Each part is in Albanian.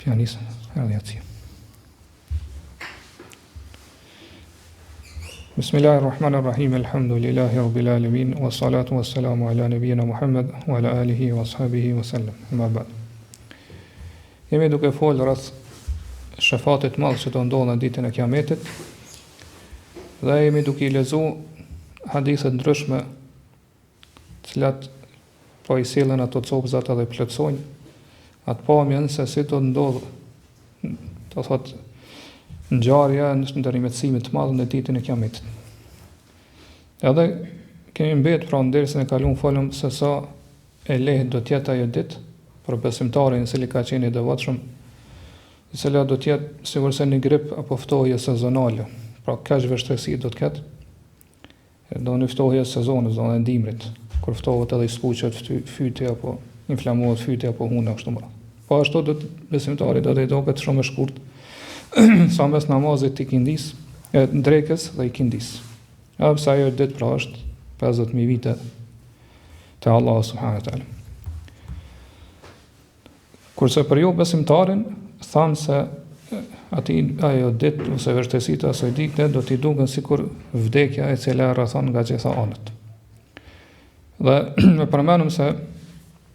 Janis, ardhjatësi. Bismillahirrahmanirrahim, alhamdulillahi rabbil alamin, wa salatu wa salamu ala nabiyina Muhammad, wa ala alihi wa ashabihi wa sallam, ma ba'd. Jemi duke folë rreth shefatit madh që do ndodhë në ditën e Kiametit, dhe jemi duke i lezu hadithet ndryshme, cilat po i sjellën ato copëzat edhe plotësojnë atë pamjen se si do ndodhë, do thot, ngjarja në ndërmjetësimit të madh në ditën e Kiametit. Edhe kemi mbetë pra ndersën e kaluam folëm se sa e lehtë do të jetë ajo ditë për besimtarin i cili ka qenë i devotshëm, i cila do të jetë sigurisht një grip apo ftohje sezonale. Pra kaq vështirësi do të ketë. Do në ftohje sezonit, do në dimrit, kur ftohet edhe i spuqet fyti apo inflamohet fyti apo huna kështu më radh. Po ashtu do të besimtari do të doket shumë e shkurt sa mes namazit të ikindis, drekës dhe ikindis. Pse ajo ditë pra është 50.000 vite te Allahu subhanahu wa taala. Kurse për ju besimtarin, thamë se ajo ditë ose vështirësitë asaj dite do t'i duken sikur vdekja e cila rrethon nga gjitha anët. Dhe me përmenëm se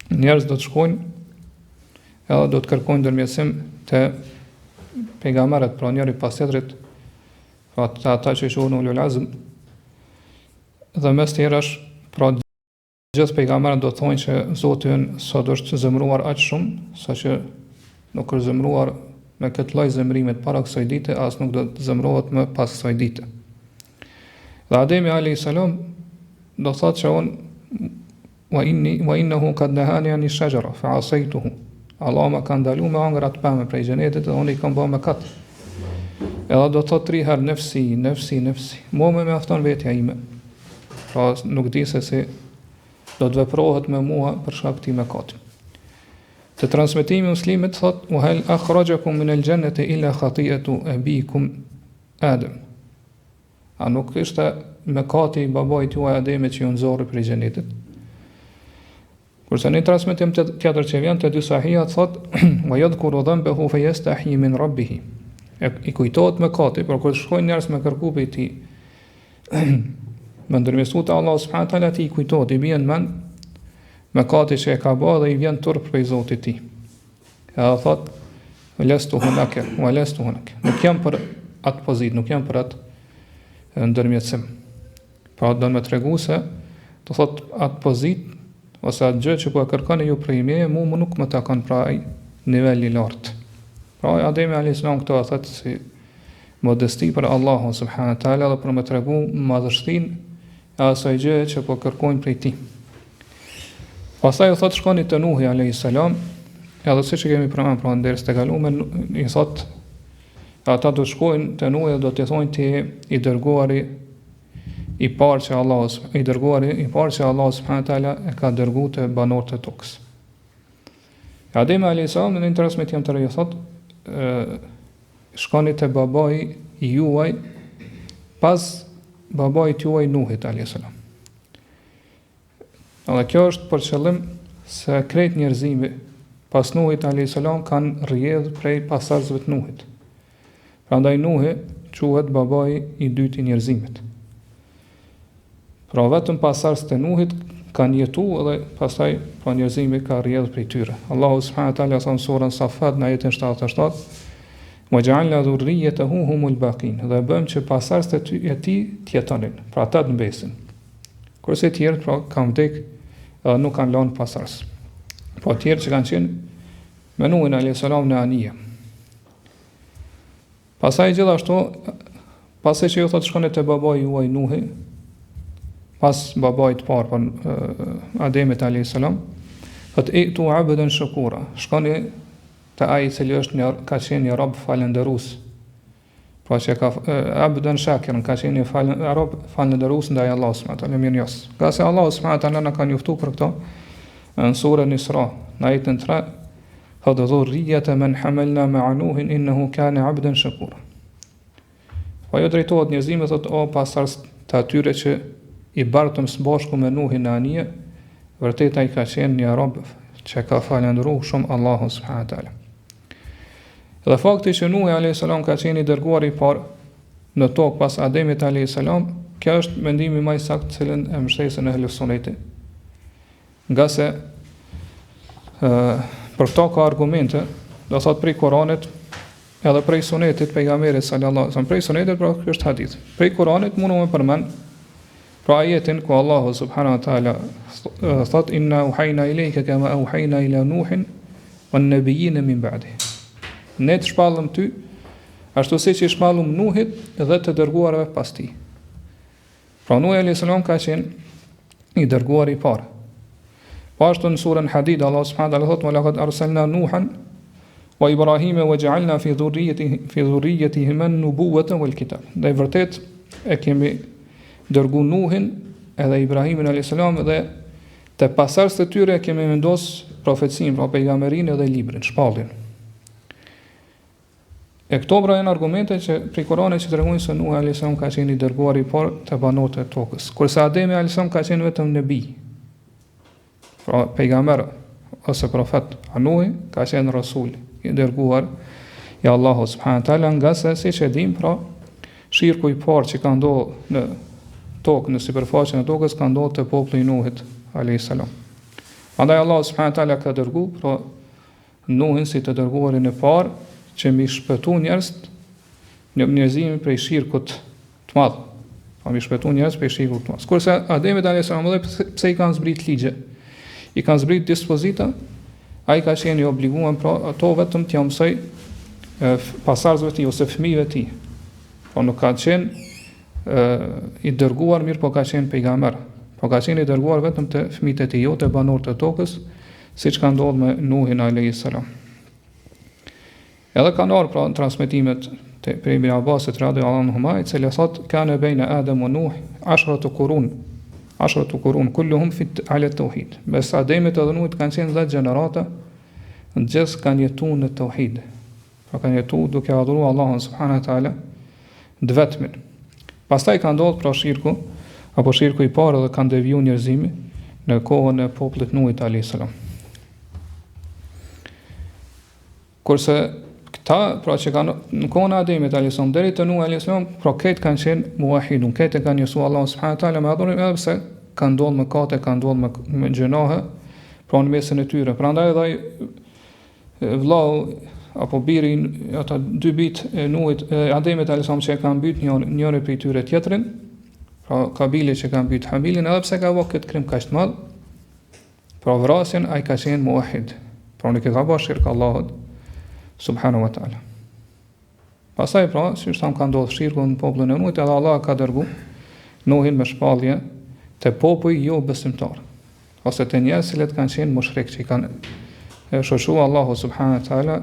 njerëz do të shkojnë edhe do të kërkojnë ndërmjetësim te pejgamberët, pra njëri pas tjetrit, pra ata që i quhen ulul azm, dhe mes tjerash, pra gjithë pejgamberët do të thonë që Zoti ynë sot është zemëruar aq shumë, saqë nuk është zemëruar me këtë lloj zemërime para kësaj dite, as nuk do të zemërohet më pas kësaj dite. Dhe Ademi alayhis salam do thotë që wa innahu qad nahani an ash-shajara fa asaytuhu. Allah më ka ndaluar me ëngra të pëme prej xhenetit dhe unë i kam bërë mëkat. Edhe do thotë 3 herë nefsi. Mua më mjafton vetja ime. Pra nuk di se si do të veprohet me mua për shkak të mëkatit. Të transmetimi muslimit thot wa hal akhrajakum min al-jannati illa khati'atu abikum Adam. A nuk ishte mëkati i babait juaj Ademit që ju nxorri prej xhenetit? Kurse në transmetim tjetër që vjen te dy sahih thot wa yadhkuru dhanbahu fa yastahi min rabbih. I kujtohet mëkati, por kur shkojnë njerëz me kërku prej tij me ndërmjetësu te Allahu subhanahu wa taala, ti i kujtohet, i vjen mend mëkati që e ka bërë dhe i vjen turp prej Zotit të tij. Edhe thot lestu hunaka wa lestu hunaka. Nuk jam për atë pozitë, nuk jam për atë ndërmjetësim. Pra do të më tregu se do thot atë pozitë ose atë gjë që po e kërkoni ju prej meje, mua nuk më takon pra ai niveli i lartë. Pra Ademi alayhis salam këto e thotë si modesti për Allahun subhanahu wa taala dhe për më tregu madhështinë e asaj gjë që po kërkojnë prej tij. Pastaj u thotë shkoni te Nuhi alayhis salam, edhe siç e kemi përmendur pra ndërsa të kaluam, i thotë ata do shkojnë te Nuhi dhe do t'i thonë ti i dërguari i parë që Allah subhanahu wa taala e ka dërguar te banorët e tokës. Ademi alayhis salam në transmetim të rreth thotë shkoni te babai juaj pas babait juaj Nuhit alayhis salam. Edhe kjo është për qëllim se krejt njerëzimi pas Nuhit alayhis salam kanë rrjedh prej pasardhësve të Nuhit. Prandaj Nuhi quhet babai i dytë i njerëzimit. Pra vetëm pasardhësit e Nuhit kanë jetuar edhe pastaj pra njerëzimi ka rrjedh prej tyre. Allahu subhanahu wa taala sa në surën Safat në ajetin 77, "Wa ja'alna dhurriyyatahu humul baqin." Dhe bëjmë që pasardhësit e tij të jetonin, pra ata të mbesin. Kurse të tjerët pra kanë vdek edhe nuk kanë lënë pasardhës. Po të tjerë që kanë qenë me Nuhin alayhis salam në anije. Pastaj gjithashtu, pasi që ju thotë shkoni te babai juaj Nuhi, pas babait të parë për Ademit alayhis salam, thotë itu abdan shukura. Shkoni te ai i cili është ka qenë një rob falëndërues. Pra që ka abdan shakiran, ka qenë një rob falëndërues ndaj Allahut subhanahu wa taala, mirënjohës. Ka se Allahu subhanahu wa taala na ka njoftuar për këto në surën Isra, në ajetin 3, thotë dhurriyyata man hamalna ma'a Nuhin innahu kana abdan shakura. Po jo drejtohet njerëzimit, thotë o pasardhës të atyre që i bartëm së bashku me Nuhin në anije, vërtet ai ka qenë një rob që ka falendëruar shumë Allahun subhanahu wa taala. Dhe fakti që Nuhi alayhis salam ka qenë i dërguar i parë në tokë pas Ademit alayhis salam, kjo është mendimi më i saktë cilën e mbështesin e Sunnetit. Nga se për këto ka argumente, do thot prej Kuranit edhe prej Sunetit pejgamberit sallallahu alaihi wasallam, prej Sunetit pra ky është hadith. Prej Kuranit mundu me përmend pra ajetin ku Allahu subhanahu wa taala thot inna uhayna ilayka kama uhayna ila Nuhin wan nabiyyin min ba'dihi. Ne të shpallëm ty ashtu siç i shpallëm Nuhit dhe të dërguarve pas tij. Pra Nuhi alayhis salam ka qenë i dërguar i parë. Po ashtu në surën Hadid Allah subhanahu wa taala thot: "Wa laqad arsalna Nuhan wa Ibrahima wa ja'alna fi dhurriyyatihima an-nubuwwata wal kitab." Dhe vërtet e kemi dërguar Nuhin edhe Ibrahimin alayhis salam dhe të pasardhës të tyre kemi vendos profecinë, pra pejgamberinë dhe librin, shpalljen. E këto pra janë argumente që prej Kuranit që tregojnë se Nuhi alayhis salam ka qenë i dërguar i parë të banorëve të tokës, kurse Ademi alayhis salam ka qenë vetëm nebi. Pra pejgamber ose profet. Nuhi ka qenë rasul i dërguar i Allahu subhanahu wa taala, nga se siç e dim, pra shirku i parë që ka ndodhur në tokë, në sipërfaqen e tokës, ka ndodhur te populli i Nuhit alayhis salam. Andaj Allahu subhanahu wa taala ka dërguar pra Nuhin si të dërguarin e parë që mi shpëtu njerëzimin prej shirkut të madh. Pa mi shpëtu njerëz prej shirkut të madh. Kurse Ademit alayhis salam dhe pse i kanë zbrit ligje, i kanë zbrit dispozita, ai ka qenë i obliguar pra ato vetëm t'ia mësoj pasardhësve të tij ose fëmijëve të tij. Po nuk ka qenë i dërguar mirë, po ka qenë pejgamber. Po ka qenë i dërguar vetëm te fëmijët e tij, jo te banorët e tokës, siç ka ndodhur me Nuhin alayhis salam. Edhe kanë ardhur pra në transmetimet te Ibn Abbasit radhiyallahu anhuma, i cili thot kana baina Adam wa Nuh 10 qurun kulluhum fi ala tauhid. Mes Ademit edhe Nuhit kanë qenë 10 gjenerata, në gjithë kanë jetuar në tauhid. Pra kanë jetuar duke adhuruar Allahun subhanahu wa taala të vetmin. Pastaj ka ndodhur pra shirku i parë dhe kanë devijuar njerëzimi në kohën e popullit Nuhit alayhis salam. Kurse këta, pra që kanë në kohën e Ademit alayhis salam deri te Nuhi alayhis salam, pra këtë kanë qenë muwahhidun, këtë kanë njësuar Allahu subhanahu wa taala me adhurim, edhe pse kanë ndodhur mëkate, kanë ndodhur me gjunahe, pra në mesin e tyre. Prandaj edhe vllau apo biri, ata dy bijt e Nuhit, Ademit alayhis salam që kanë mbyt njëri prej tyre tjetrin, pra Kabili që kanë mbyt Habilin, edhe pse ka vënë këtë krim kaq të madh, pra vrasjen ai ka qenë muwahhid, pra nuk e ka bërë shirk Allahut subhanahu wa taala. Pastaj pra, si tham ka ndodhur shirku në popullin e Nuhit, edhe Allah ka dërguar Nuhin me shpallje te popujt jo besimtar, ose te njerëz që kanë qenë mushrik, që kanë shoqëruar Allahu subhanahu wa taala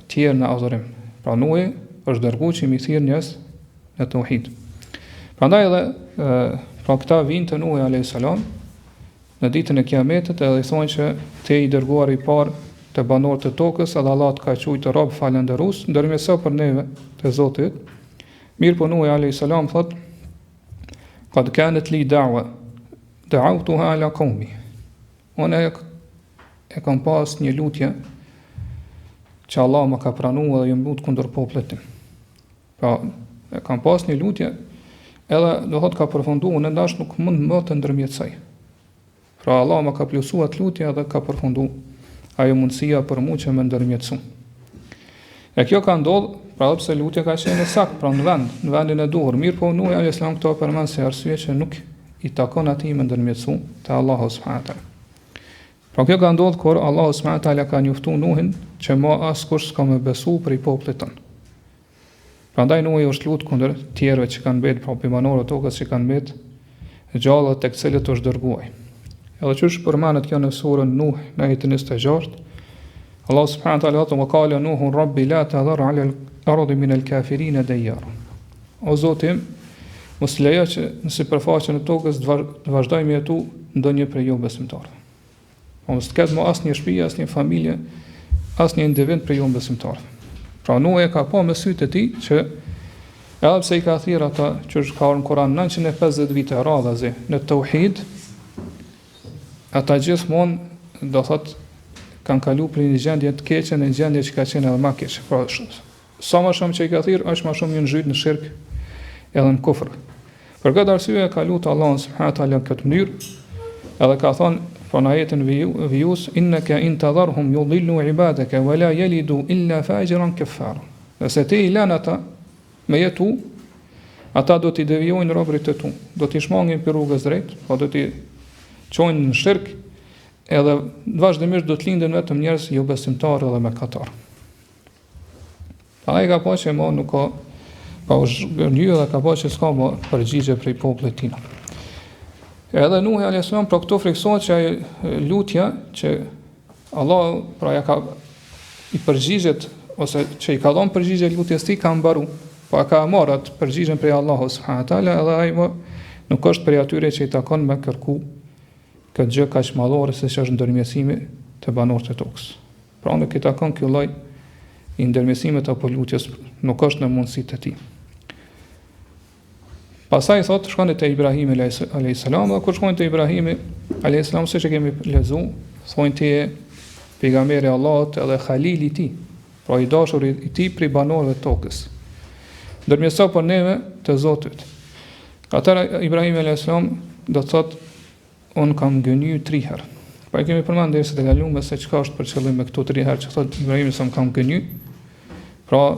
tjerë në adhurim. Pra Nuhi është dërguar që mi thirr njerëz në tauhid. Prandaj edhe pra këta vinë te Nuhi alayhis salam në ditën e Kiametit edhe i thonë që te i dërguar i parë të banorët e tokës, edhe Allah të ka quajtur rob falënderues, ndërmjetëso për neve te Zoti. Mirë po Nuhi alayhis salam thot: "Qad kanat li da'wa da'awtuha ala qaumi." Unë e kam pas një lutje që Allah më ka pranuar dhe ju lut kundër popullit tim. Pra, e kam pas një lutje, edhe do thot ka përfunduar, në dash nuk mund më të ndërmjetësoj. Pra Allah më ka plusuar atë lutje dhe ka përfunduar ajo mundësia për mu që më ndërmjetësu. E kjo ka ndodhur, pra pse lutja ka qenë sakt, pra në vendin e duhur. Mirë po Nuhi alayhis salam këto përmend se arsye që nuk i takon atij më ndërmjetësu te Allahu subhanahu wa taala. Pra kjo ka ndodhur kur Allahu subhanahu wa taala ka njoftuar Nuhin që më askush s'ka më besu për i popullit ton. Prandaj Nuhi është lut kundër tjerëve që kanë mbet, pra pimanorët tokës që kanë mbet gjallë tek cilët është dërguar. Edhe që është përmanet kjo në surën Nuh në ajetin 26, Allah subhanahu wa taala thotë: "Wa qala Nuhun rabbi la tadhar 'ala al-ardi min al-kafirin dayyara." O Zoti, mos lejo që në sipërfaqen e tokës të vazhdojmë jetu ndonjë prej jo besimtarëve. Mos të ketë më asnjë shtëpi, asnjë familje, asnjë individ prej jo besimtarëve. Pra Nuhi ka pa me sytë e tij që edhe pse i ka thirrë ata që është ka në Kur'an 950 vite radhazi në tauhid, ata gjithmonë do thot kanë kalu për një gjendje të keqe në një gjendje që ka qenë edhe më keqe. Pra, sa më shumë që i ka thirrë, është më shumë një zhyt në shirk edhe në kufër. Për këtë arsye ka lutur Allahun subhanahu wa taala në këtë mënyrë, edhe ka thonë në ajetin vijus, innaka in tadharhum yudillu ibadaka wa la yalidu illa fajiran kafara. Nëse ti i lën ata me jetu, ata do t'i devijojnë robërit e tu, do t'i shmangin për rrugës drejt, po do t'i çojnë në shirk, edhe vazhdimisht do të linden vetëm njerëz jo besimtarë dhe mëkatar. Ai ka pa që nuk ka pa u zgjënjë dhe ka pa që s'ka më përgjigje prej popullit tina. Edhe Nuhi alayhis salam për këto friksohet që lutja që Allah pra ja ka i përgjigjet ose që i ka dhënë përgjigje lutjes tij ka mbaru, po ka marrë atë përgjigjen prej Allahut subhanahu wa taala, edhe ai nuk është prej atyre që i takon me kërku këtë gjë kaq madhore se që është ndërmjetësimi të banorëve të tokës. Pra nuk i takon ky lloj i ndërmjetësimit apo lutjes, nuk është në mundësitë e tij. Pastaj thotë shkoni te Ibrahimi alayhis salam, dhe kur shkojnë te Ibrahimi alayhis salam, siç e kemi lexuar, thonë ti pejgamberi i Allahut edhe Khalili i tij, pra i dashur i tij prej banorëve të tokës. Ndërmjetëso për neve të Zotit. Atëra Ibrahimi alayhis salam do thotë un kam gënyer 3 herë. Pa e kemi përmendur derisa të kaluam se çka është për qëllim me këto 3 herë që thotë Ibrahimi se kam gënyer. Pra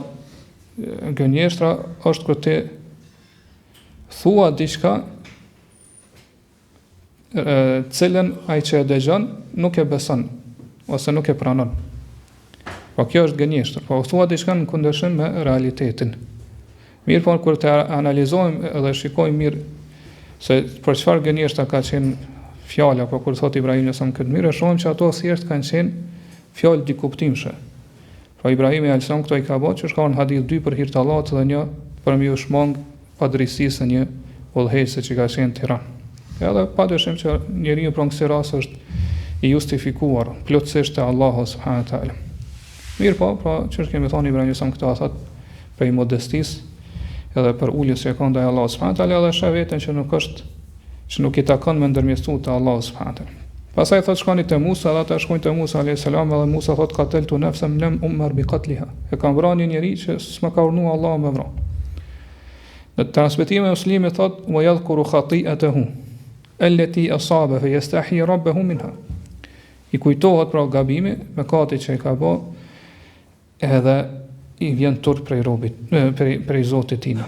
gënjeshtra është kur ti thua diçka cilën ai që e dëgjon nuk e beson ose nuk e pranon. Po kjo është gënjeshtër, po thua diçka në kundërshtim me realitetin. Mirë, po kur të analizojmë edhe shikojmë mirë se për çfarë gënjeshtra ka qenë fjala, apo kur thot Ibrahim nëse më këtë mirë, shohim që ato thjesht kanë qenë fjalë dikuptimshme. Pra Ibrahimi alayhis salam këto i ka bërë që shkon në hadith 2 për hir të Allahut dhe 1 për më u shmang padrejtisë një udhëheqëse që ka qenë në Tiranë. Edhe padyshim që njeriu pranë kësaj rasti është i justifikuar plotësisht te Allahu subhanahu wa taala. Mirë po, pra çfarë kemi thonë Ibrahim sa këto thot për modestisë edhe për uljes që ka ndaj Allahu subhanahu wa taala, edhe sheh veten që nuk i takon me ndërmjetësu te Allahu subhanahu wa taala. Pastaj thot shkoni te Musa, dhe ata shkojnë te Musa alayhis salam, dhe Musa thot qateltu nafsan lam umar bi qatliha. E ka vrarë një njerëz që s'ma ka urdhëruar Allahu me vrarë. Në transmetimin e Muslimit thot wa yadhkuru khati'atahu allati asaba fa yastahi rabbahu minha. I kujtohet pra gabimi, mëkati që e ka bë, edhe i vjen turp prej robit, prej Zotit tina.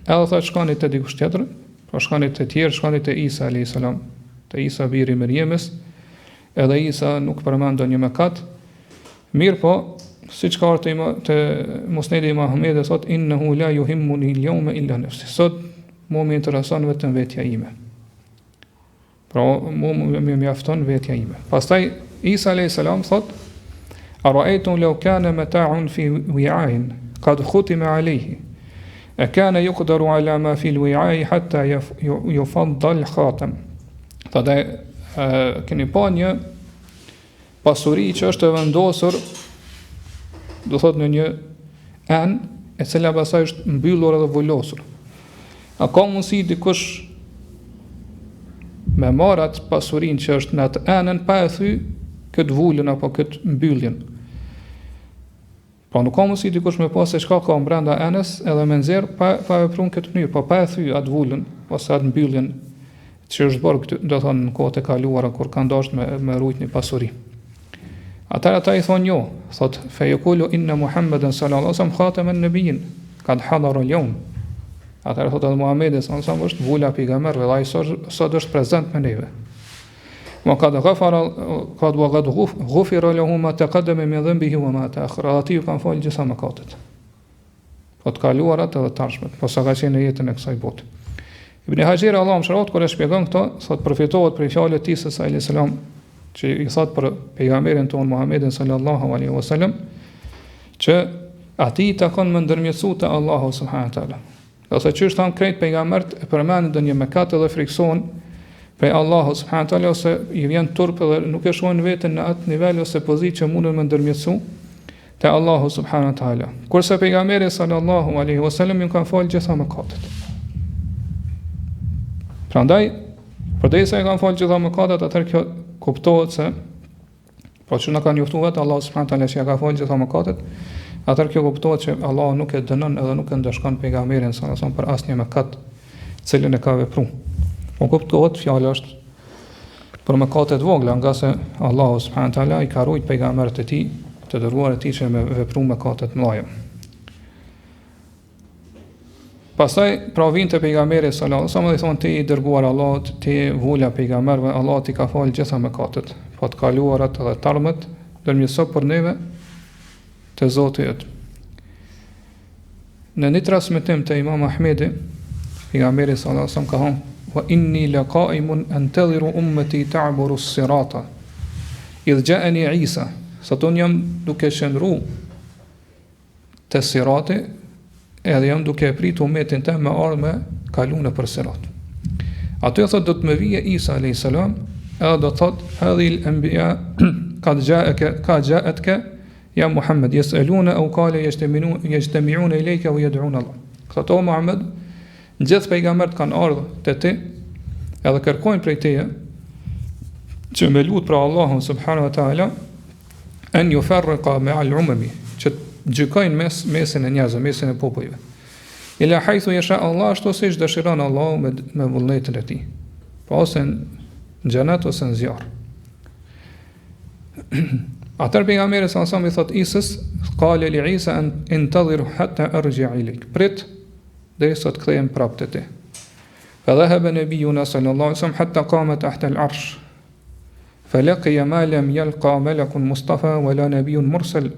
Edhe thot shkoni te dikush tjetër, pra shkoni te tjerë, shkoni te Isa alayhis salam, te Isa biri Mërjemës, edhe Isa nuk përmendon një mëkat. Mirë po, siç ka ardhur te Musnedi i Muhamedit thot innahu la yuhimmuni al-yawma illa nafsi. Sot mua më intereson vetëm vetja ime. Pra mua më mjafton vetja ime. Pastaj Isa alayhis salam thot ara'aytum law kana mata'un fi wi'ain qad khutima alayhi akana yuqdaru ala ma fi al-wi'ai hatta yufaddal khatam. Thotë keni pa një pasuri që është e vendosur, do thot në një enë e cila pasaj është mbyllur edhe vullosur. A ka mundësi dikush me marrë atë pasurinë që është në atë enën pa e thy këtë vullën apo këtë mbylljen? Pra nuk ka mundësi dikush me pas se çka ka brenda enës edhe me nxjerr pa vepruar këtë mënyrë, po pa e thy atë vullën ose atë mbylljen që është bërë, do thonë në kohët e kaluara kur kanë dashur me rujt një pasuri. Ata i thonë jo, thot fe yaqulu inna Muhammeden sallallahu alaihi wasallam khataman nabiyyin qad hadara al-yawm. Ata thotë Muhamedi sallallahu alaihi wasallam është vula pejgamberëve, dhe ai sot është prezant me neve. Wa qad ghufira lahu ma taqaddama min dhanbihi wa ma ta'akhkhara. Ati ju kanë falë gjitha mëkatet. Po të kaluarat edhe të ardhshmet, po sa ka qenë në jetën e kësaj bote. Ibn Hajar Allahu mëshiroft kur e shpjegon këto, thot përfitohet për fjalët e tij sallallahu alaihi wasallam që i thot për pejgamberin ton Muhammedin sallallahu alaihi wasallam që ati i takon me ndërmjetësu te Allahu subhanahu wa taala. Ose që është thamë krejt pejgambert e përmendën një mëkat edhe frikson prej Allahu subhanahu wa taala, ose i vjen turp edhe nuk e shohin veten në atë nivel ose pozitë që mundën me ndërmjetësu te Allahu subhanahu wa taala. Kurse pejgamberi sallallahu alaihi wasallam ju kanë falë gjitha mëkatet. Prandaj, përdesë e kanë falë gjitha mëkatet, atëherë kjo kuptohet se Pra që na ka njoftuar vetë Allah subhanahu wa taala që ja ka falë gjitha mëkatet, atëherë kjo kuptohet që Allah nuk e dënon edhe nuk e ndëshkon pejgamberin sallallahu alajhi wasallam për asnjë mëkat cilën e ka vepruar. Po kuptohet fjala është për mëkate të vogla, nga se Allahu subhanahu wa taala i ka ruajtur pejgamberët e tij, të dërguar e tij që me vepru mëkate të mëdha. Pastaj pra vinte pejgamberi sallallahu alajhi wasallam dhe thonë ti i dërguar Allahut, ti vula pejgamberëve, Allah ti ka falë gjitha mëkatet, po të kaluarat edhe të ardhmet, ndërmjetëso për neve të Zoti yt. Në një transmetim të Imam Ahmedi, pejgamberi sallallahu alajhi wasallam ka thonë: "Wa inni laqa'imun antadhiru ummati ta'buru as-sirata. Idh ja'ani Isa." Sot unë jam duke qëndru të sirati, edhe jam duke prit umetin të me ardhë me kalu në për sirat. Ato e thot do të me vije Isa a.s. edhe do të thot hadhi l'anbiya ka gjaetke ja Muhammed jes'eluna au kale yajtami'una ilayka wa yad'una Allah. Thot o Muhammed, gjithë pejgambert kanë ardhë të ti edhe kërkojnë prej teje që me lut pra Allahun subhanahu wa ta'ala en yufarriqa ma'al umami, që gjykojnë mesin e njerëzve, mesin e popujve. Ila haythu yasha Allah, ashtu siç dëshiron Allahu me vullnetin e tij. Pa ose në xhenet ose në zjarr. Atëherë pejgamberi sallallahu alajhi wasallam i thot Isës, qale li Isa an intadhir hatta arji' ilayk. Prit derisa të kthehem prapë te ti. Fa dhahaba nabiyuna sallallahu alajhi wasallam hatta qama tahta al-arsh. فلقي ما لم يلقى ملك مصطفى ولا نبي مرسل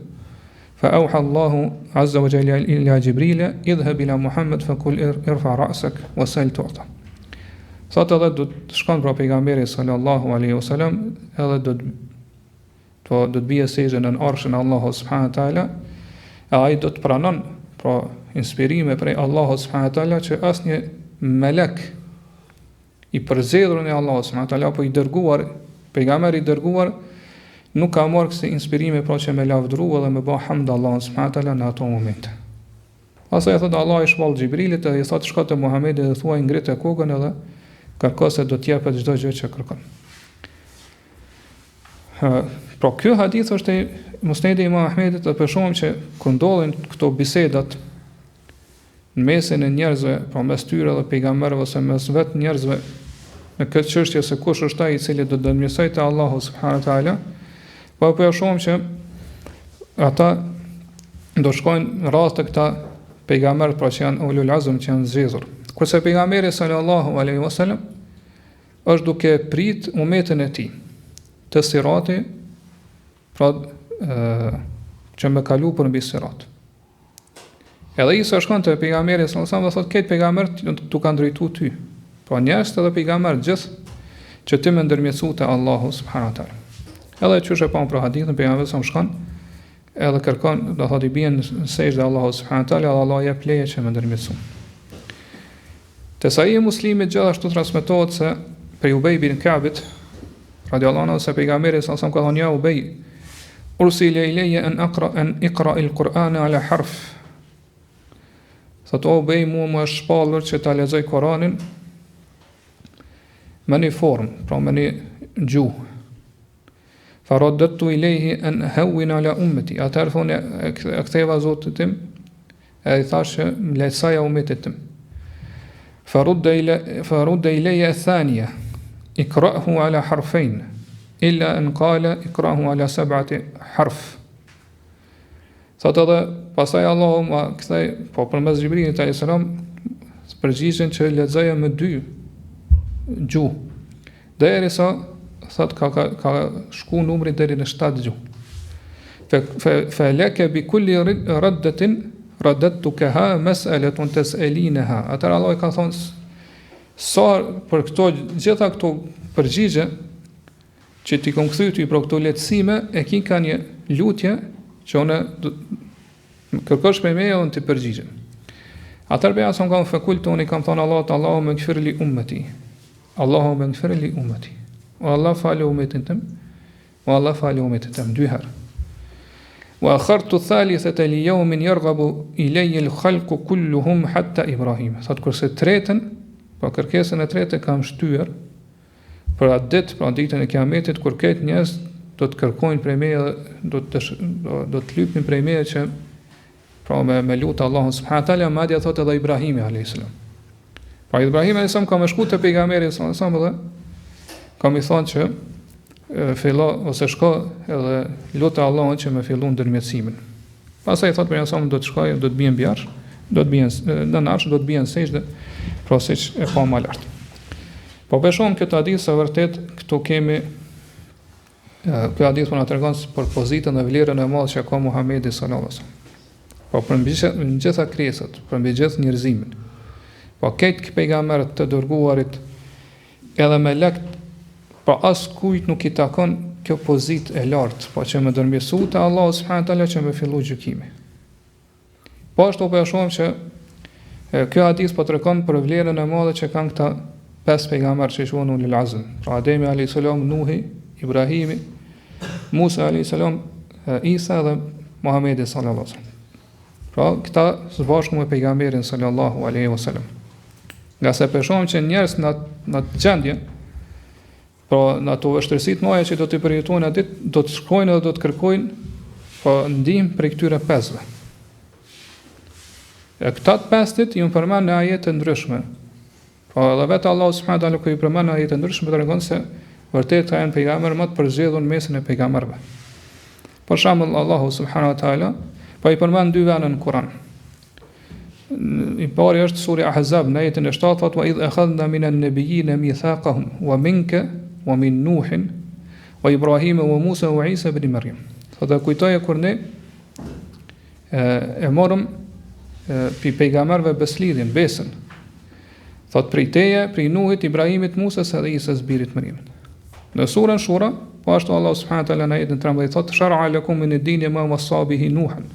فأوحى الله عز وجل إلى جبريل اذهب إلى محمد فقل ارفع رأسك وسل تعطى. Sot edhe do të shkon pra pejgamberi sallallahu alaihi wasallam, edhe do të bie sejë në arshën e Allahut subhanahu wa taala, e ai do të pranon pra inspirime prej Allahut subhanahu wa taala që asnjë melek i përzgjedhur në Allahut subhanahu wa taala apo i dërguar, pejgamberi i dërguar nuk ka marrë kësi inspirime pra që me lavdru edhe me ba hamd Allah subhanahu wa taala në ato momente. Pastaj thotë Allah i shpall Xhibrilit dhe i thotë shko te Muhamedi dhe thuaj ngritë kokën edhe kërko se do t'jepet çdo gjë që kërkon. Pra ky hadith është i Musnedi i Imam Ahmedit dhe përshom që kur ndodhin këto bisedat në mesin e njerëzve, pra mes tyre dhe pejgamberëve ose mes vetë njerëzve në këtë çështje se kush është ai i cili do të dëmjësoj te Allahu subhanahu wa taala, po e shohim që ata do shkojnë në rast të këta pejgamberët pra që janë ulul azm që janë zgjedhur. Kurse pejgamberi sallallahu alaihi wasallam është duke prit umetin e tij të sirati, pra që me kalu për mbi sirat. Edhe Isa shkon te pejgamberi sallallahu alaihi wasallam dhe thotë këtë pejgamberët tu kanë drejtuar ty. Pra njerëz edhe pejgamberët gjithë që ti më ndërmjetësu te Allahu subhanahu wa taala. Edhe çush e pa për hadithin pejgamberi sa shkon edhe kërkon, do thotë i bien në sejdë Allahu subhanahu wa taala, Allah jep leje që më ndërmjetësu. Te sa i muslimit gjithashtu transmetohet se për Ubej bin Ka'bit radiallahu anhu se pejgamberi sa ka thonë ja Ubej ursila ilayya an iqra al-Qur'ana ala harf. Sa to Ubej mua më është shpallur që ta lexoj Kur'anin me një formë, pra me një gjuhë. Faradatu ilayhi an hawwina ala ummati. Atëherë thonë e ktheva Zotit tim, e i thashë më lehtësoja umetit tim. Farudda ilayya athaniya ikra'hu ala harfayn illa an qala ikra'hu ala 7 harf. Thotë edhe pastaj Allahu ma kthej, po përmes Xhibrilit alayhis salam përgjigjen që lexoja me 2 gjuhë. Derisa thot ka shku numri deri në 7 gjuhë. Fa laka bi kulli raddatin raddatukaha mas'alatun tas'alinaha. Atëra Allah ka thonë sa për këto gjitha këto përgjigje që ti kom kthy ty për këto lehtësime e ki ka një lutje që unë kërkosh me meja unë të përgjigjem. Atëherë beja son kam fakultu unë kam thonë Allahu më gfir li ummati. Allahu më gfir li ummati. O Allah falë umetin tim, o Allah falë umetin tim, 2 herë. Wa akhartu thalithata li yawmin yarghabu ilayya al-khalqu kulluhum hatta Ibrahim. Thot kurse tretën, po kërkesën e tretë kam shtyr për atë ditë, për ditën e Kiametit kur këtë njerëz do të kërkojnë prej meje, do të lypin prej meje që pra me lutë Allahun subhanahu wa taala, madje thotë edhe Ibrahimi alayhis salam. Pra Ibrahimi alayhis salam ka më shku te pejgamberi sallallahu alaihi wasallam dhe ka më thonë që fillo ose shko edhe lutë Allahun që më fillon ndërmjetësimin. Pastaj thotë pejgamberi sallallahu do të shkojë, do të bien bjarsh, do të bien në arsh, do të bien sejdë, pra siç e pa më lart. Po beshom këtë hadith se vërtet këtu kemi ky hadith po na tregon për pozitën dhe vlerën e madhe që ka Muhamedi sallallahu alaihi wasallam. Po për mbi gjitha krijesat, për mbi gjithë njerëzimin. Po këtë pejgamberët të dërguarit edhe me lekt, po as kujt nuk I takon kjo pozitë e lartë, po që më dërmjesu te Allahu subhanahu wa taala që më fillu gjykimi. Po ashtu po e shohim që ky hadith po tregon për vlerën e madhe që kanë këta 5 pejgamberë që quhen ulul azm. Pra Ademi alayhis salam, Nuhi, Ibrahimi, Musa alayhis salam, Isa dhe Muhamedi sallallahu alaihi wasallam. Pra këta së bashku me pejgamberin sallallahu alaihi wasallam. Nga se përshom që njerëz në gjendje, pra në ato vështirësitë mëdha që do t'i përjetojnë atë ditë, do të shkojnë edhe do të kërkojnë pa ndihmë prej këtyre 5-ve. E këta të 5-tit ju përmend në ajete ndryshme. Pra edhe vetë Allahu subhanahu wa taala kur I përmend në ajete ndryshme tregon se vërtet ata janë pejgamberë më të përzgjedhur mesin e pejgamberëve. Për shembull Allahu subhanahu wa taala po I përmend 2 vende në Kur'an. I pari është sura Ahzab në ajetin e 7 thotë wa idh akhadna minan nabiyyin mithaqahum wa minka wa min Nuhin wa Ibrahim wa Musa wa Isa ibn Maryam. Thotë kujtoje kur ne e morëm pi pejgamberëve beslidhin, besën. Thotë prej teje, prej Nuhit, Ibrahimit, Musës dhe Isës birit Maryamit. Në surën Shura, po ashtu Allah subhanahu wa taala në ajetin 13 thotë shar'a lakum min ad-din ma wassa bihi Nuhan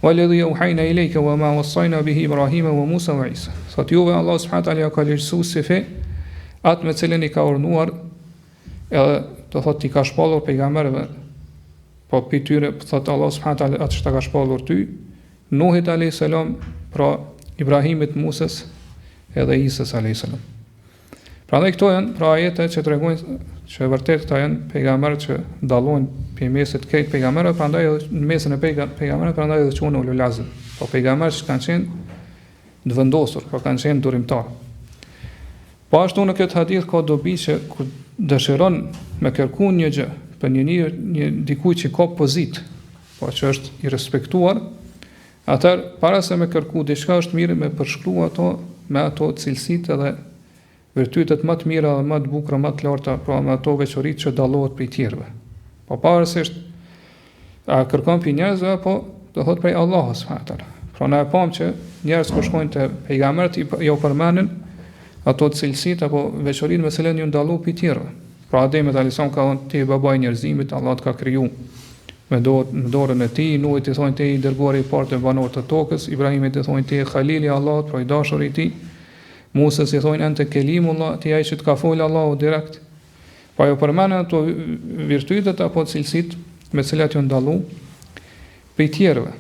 walladhi awhayna ilayka wa ma wassayna bihi Ibrahima wa Musa wa Isa. Thotë juve Allah subhanahu wa taala ka lehtësuar si fe atë me cilën I ka urdhëruar edhe do thotë I ka shpallur pejgamberëve. Po pi tyre thotë Allah subhanahu wa taala atë që ka shpallur ty Nuhit alayhis salam, pra Ibrahimit, Musës edhe Isës alayhis salam. Prandaj këto janë pra ajete që tregojnë që vërtet këta janë pejgamberë që dallojnë pjesë të këtij pejgamberëve, prandaj edhe në mesin e pejgamberëve, prandaj edhe quhen ulul azm. Po pejgamberë që kanë qenë të vendosur, po kanë qenë durimtar. Po ashtu në këtë hadith ka dobi që kur dëshiron me kërkuar një gjë për një dikujt që ka pozitë, po që është I respektuar, atëherë para se me kërku diçka është mirë me përshkruar ato me ato cilësitë edhe virtytet më të mira dhe më të bukura, më të larta, pra me ato veçoritë që dallohet prej tjerëve. Po pavarësisht a kërkon për njerëzve apo do thot prej Allahut subhanahu wa taala. Pra na e pam që njerëz kur shkojnë te pejgamberët jo përmendin ato cilësitë apo veçoritë me cilën ju ndallu prej tjerëve. Pra Ademi alayhis salam ka thënë ti babai I njerëzimit, Allah të ka kriju me dorën e tij, Nuhit I thonë ti I dërguari I parë të banorëve të tokës, Ibrahimit I thonë ti Khalili I Allahut, pra I dashuri I tij. Musës I thonë ente kelimullah, ti ai që të ka folë Allahu direkt. Pa jo përmendën ato virtytet apo cilësitë me cilat ju ndallu prej tjerëve.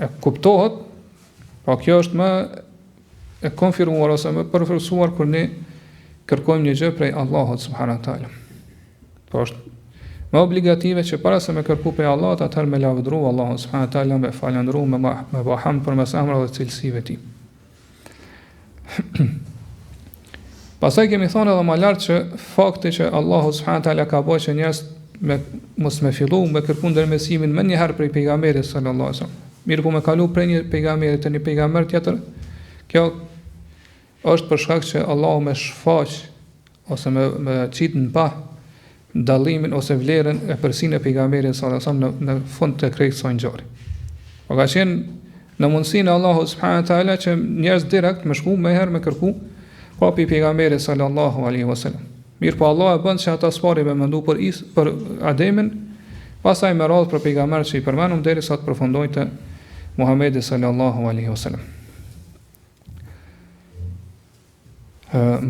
E kuptohet, pa kjo është më e konfirmuar ose më përforcuar kur ne kërkojmë një gjë prej Allahut subhanahu wa taala. Po është më obligative që para se me kërku prej Allahut, atëherë me lavdëru Allahun subhanahu wa taala, me falendëru, me bëhamd për mes emrave dhe cilësive të tij. Pastaj kemi thonë edhe më lart që fakti që Allahu subhanahu wa taala ka bërë që njerëz mos me fillu me kërku ndërmesimin më një herë prej pejgamberit sallallahu alaihi wasallam. Mirë po me kalu prej një pejgamberi te një pejgamber tjetër, kjo është për shkak që Allahu më shfaq ose me çit në pa dallimin ose vlerën e përsinë e pejgamberit sallallahu alaihi wasallam në fund të krejt sa ngjarje. Po ka qenë në mundësinë e Allahut subhanahu wa taala që njerëz direkt më shku më herë me kërku pa pi pejgamberit sallallahu alaihi wasallam. Mirë po Allah e bën që ata s'pari me mendu për Ademin, pastaj me radhë për pejgamberët që I përmendëm derisa të përfundojnë te Muhamedi sallallahu alaihi wasallam.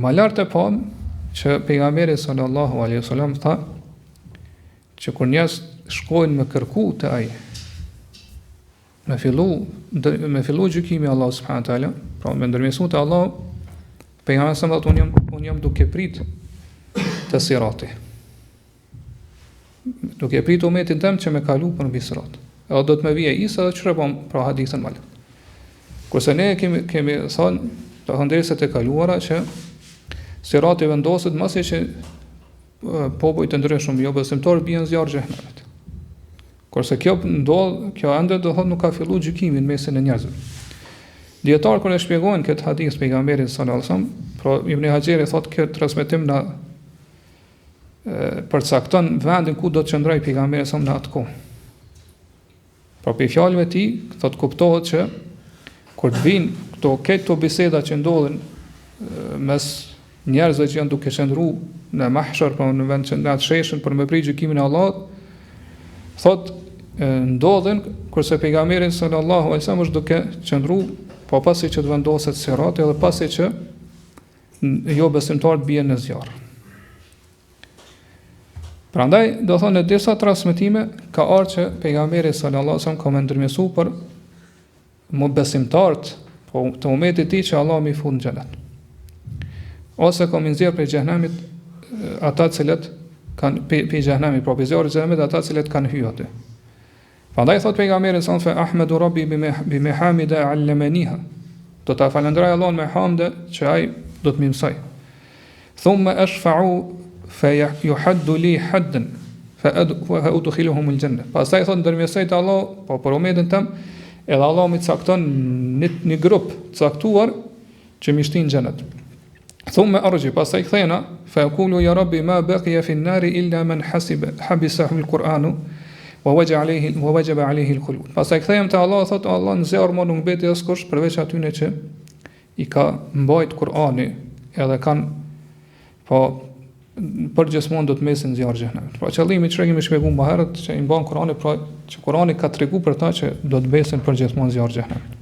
Më lart e pam që pejgamberi sallallahu alaihi wasallam tha që kur njerëz shkojnë me kërku te ai, me fillu gjykimi Allah subhanahu wa taala, pra me ndërmjesu te Allah, pejgamberi sa më thotë unë jam duke prit te sirati. duke e pritur umetin tëm që me kalu për mbi sirat. Edhe do të më vije Isa dhe çfarë bëm pra hadithën më lart. Kurse ne kemi thënë të hëndërset e kaluara që sirati vendoset masi që popujt të ndryshëm jo besimtar bien zjarr xhenemit. Kurse kjo ende do thotë nuk ka filluar gjykimi në mesin e njerëzve. Dietar kur e shpjegojnë këtë hadith pejgamberit sallallahu alajhi wasallam, pra Ibn Hajeri thotë këtë transmetim na përcakton vendin ku do të qëndrojë pejgamberi sa në atë kohë. Pra për fjalëve të tij, thotë kuptohet që kur të vinë këto biseda që ndodhin mes njerëzve që janë duke qëndruar në mahshar, po në vend që në atë sheshin për me prit gjykimin e Allahut, thotë ndodhen kurse pejgamberi sallallahu alajhi wasallam është duke qëndruar po pasi që të vendoset sirati edhe pasi që jo besimtarët bien në zjarr. Prandaj do thonë në disa transmetime ka ardhur që pejgamberi sallallahu alajhi wasallam ka ndërmjesu për besimtarët, po të umetit të tij që Allah më fut në xhenet. Ose ka nxjerr prej xhenemit ata të cilët kanë pe xhenemi, po pezorë xhenemit ata të cilët kanë hyrë aty. Prandaj thot pejgamberi sallallahu alajhi wasallam Ahmedu Rabbi bi hamida allamaniha. Do ta falenderoj Allahun me hamde që ai do të më mësoj. Thumma ashfa'u fa yuhaddu li haddan fa udkhiluhum aljanna. Pastaj thot ndërmjesoj te Allah, po për umetin tëm, edhe Allah më cakton një grup caktuar që më shtin në xhenet. Thumma arji, pastaj kthena fa yaqulu ya Rabbi ma baqiya fi an-nar illa man habisahu al-Qur'anu wa wajaba alayhi al-khulud. Pastaj kthehem te Allah, thot Allah në zjarr më nuk mbeti askush përveç atyre që i ka mbajt Kur'ani, edhe kanë po përgjithmonë do të mesin në zjarr xhenemit. Pra qëllimi që kemi shpjeguar më herët që i mban Kur'ani, pra që Kur'ani ka treguar për ta që do të besin përgjithmonë në zjarr xhenemit.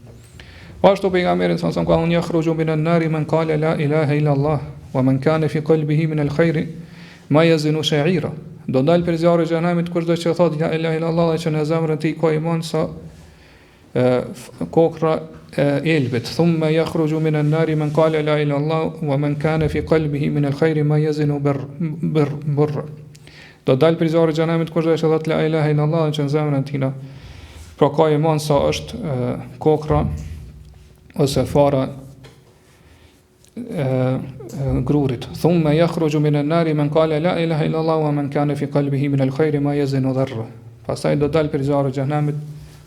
Ashtu pejgamberi sa ka thonë yakhruju min an-nari man qala la ilaha illa Allah wa man kana fi qalbihi min al-khair ma yazinu sha'ira. Do dal për zjarrin e xhenemit kushdo që thotë la ilaha illa Allah dhe që në zemrën e tij ka iman sa kokra elbet. Thumma yakhruju min an-nari man qala la ilaha illa Allah wa man kana fi qalbihi min al-khair ma yazinu birr. Do dal për zjarrin e xhenemit kushdo që thotë la ilaha illa Allah dhe që në zemrën e tij pra ka iman sa është kokra ose fara grurit. Thumma yakhruju min an-nari man qala la ilaha illa Allah wa man kana fi qalbihi min al-khair ma yazinu dharra. Pastaj do dal për zjarrin e xhenemit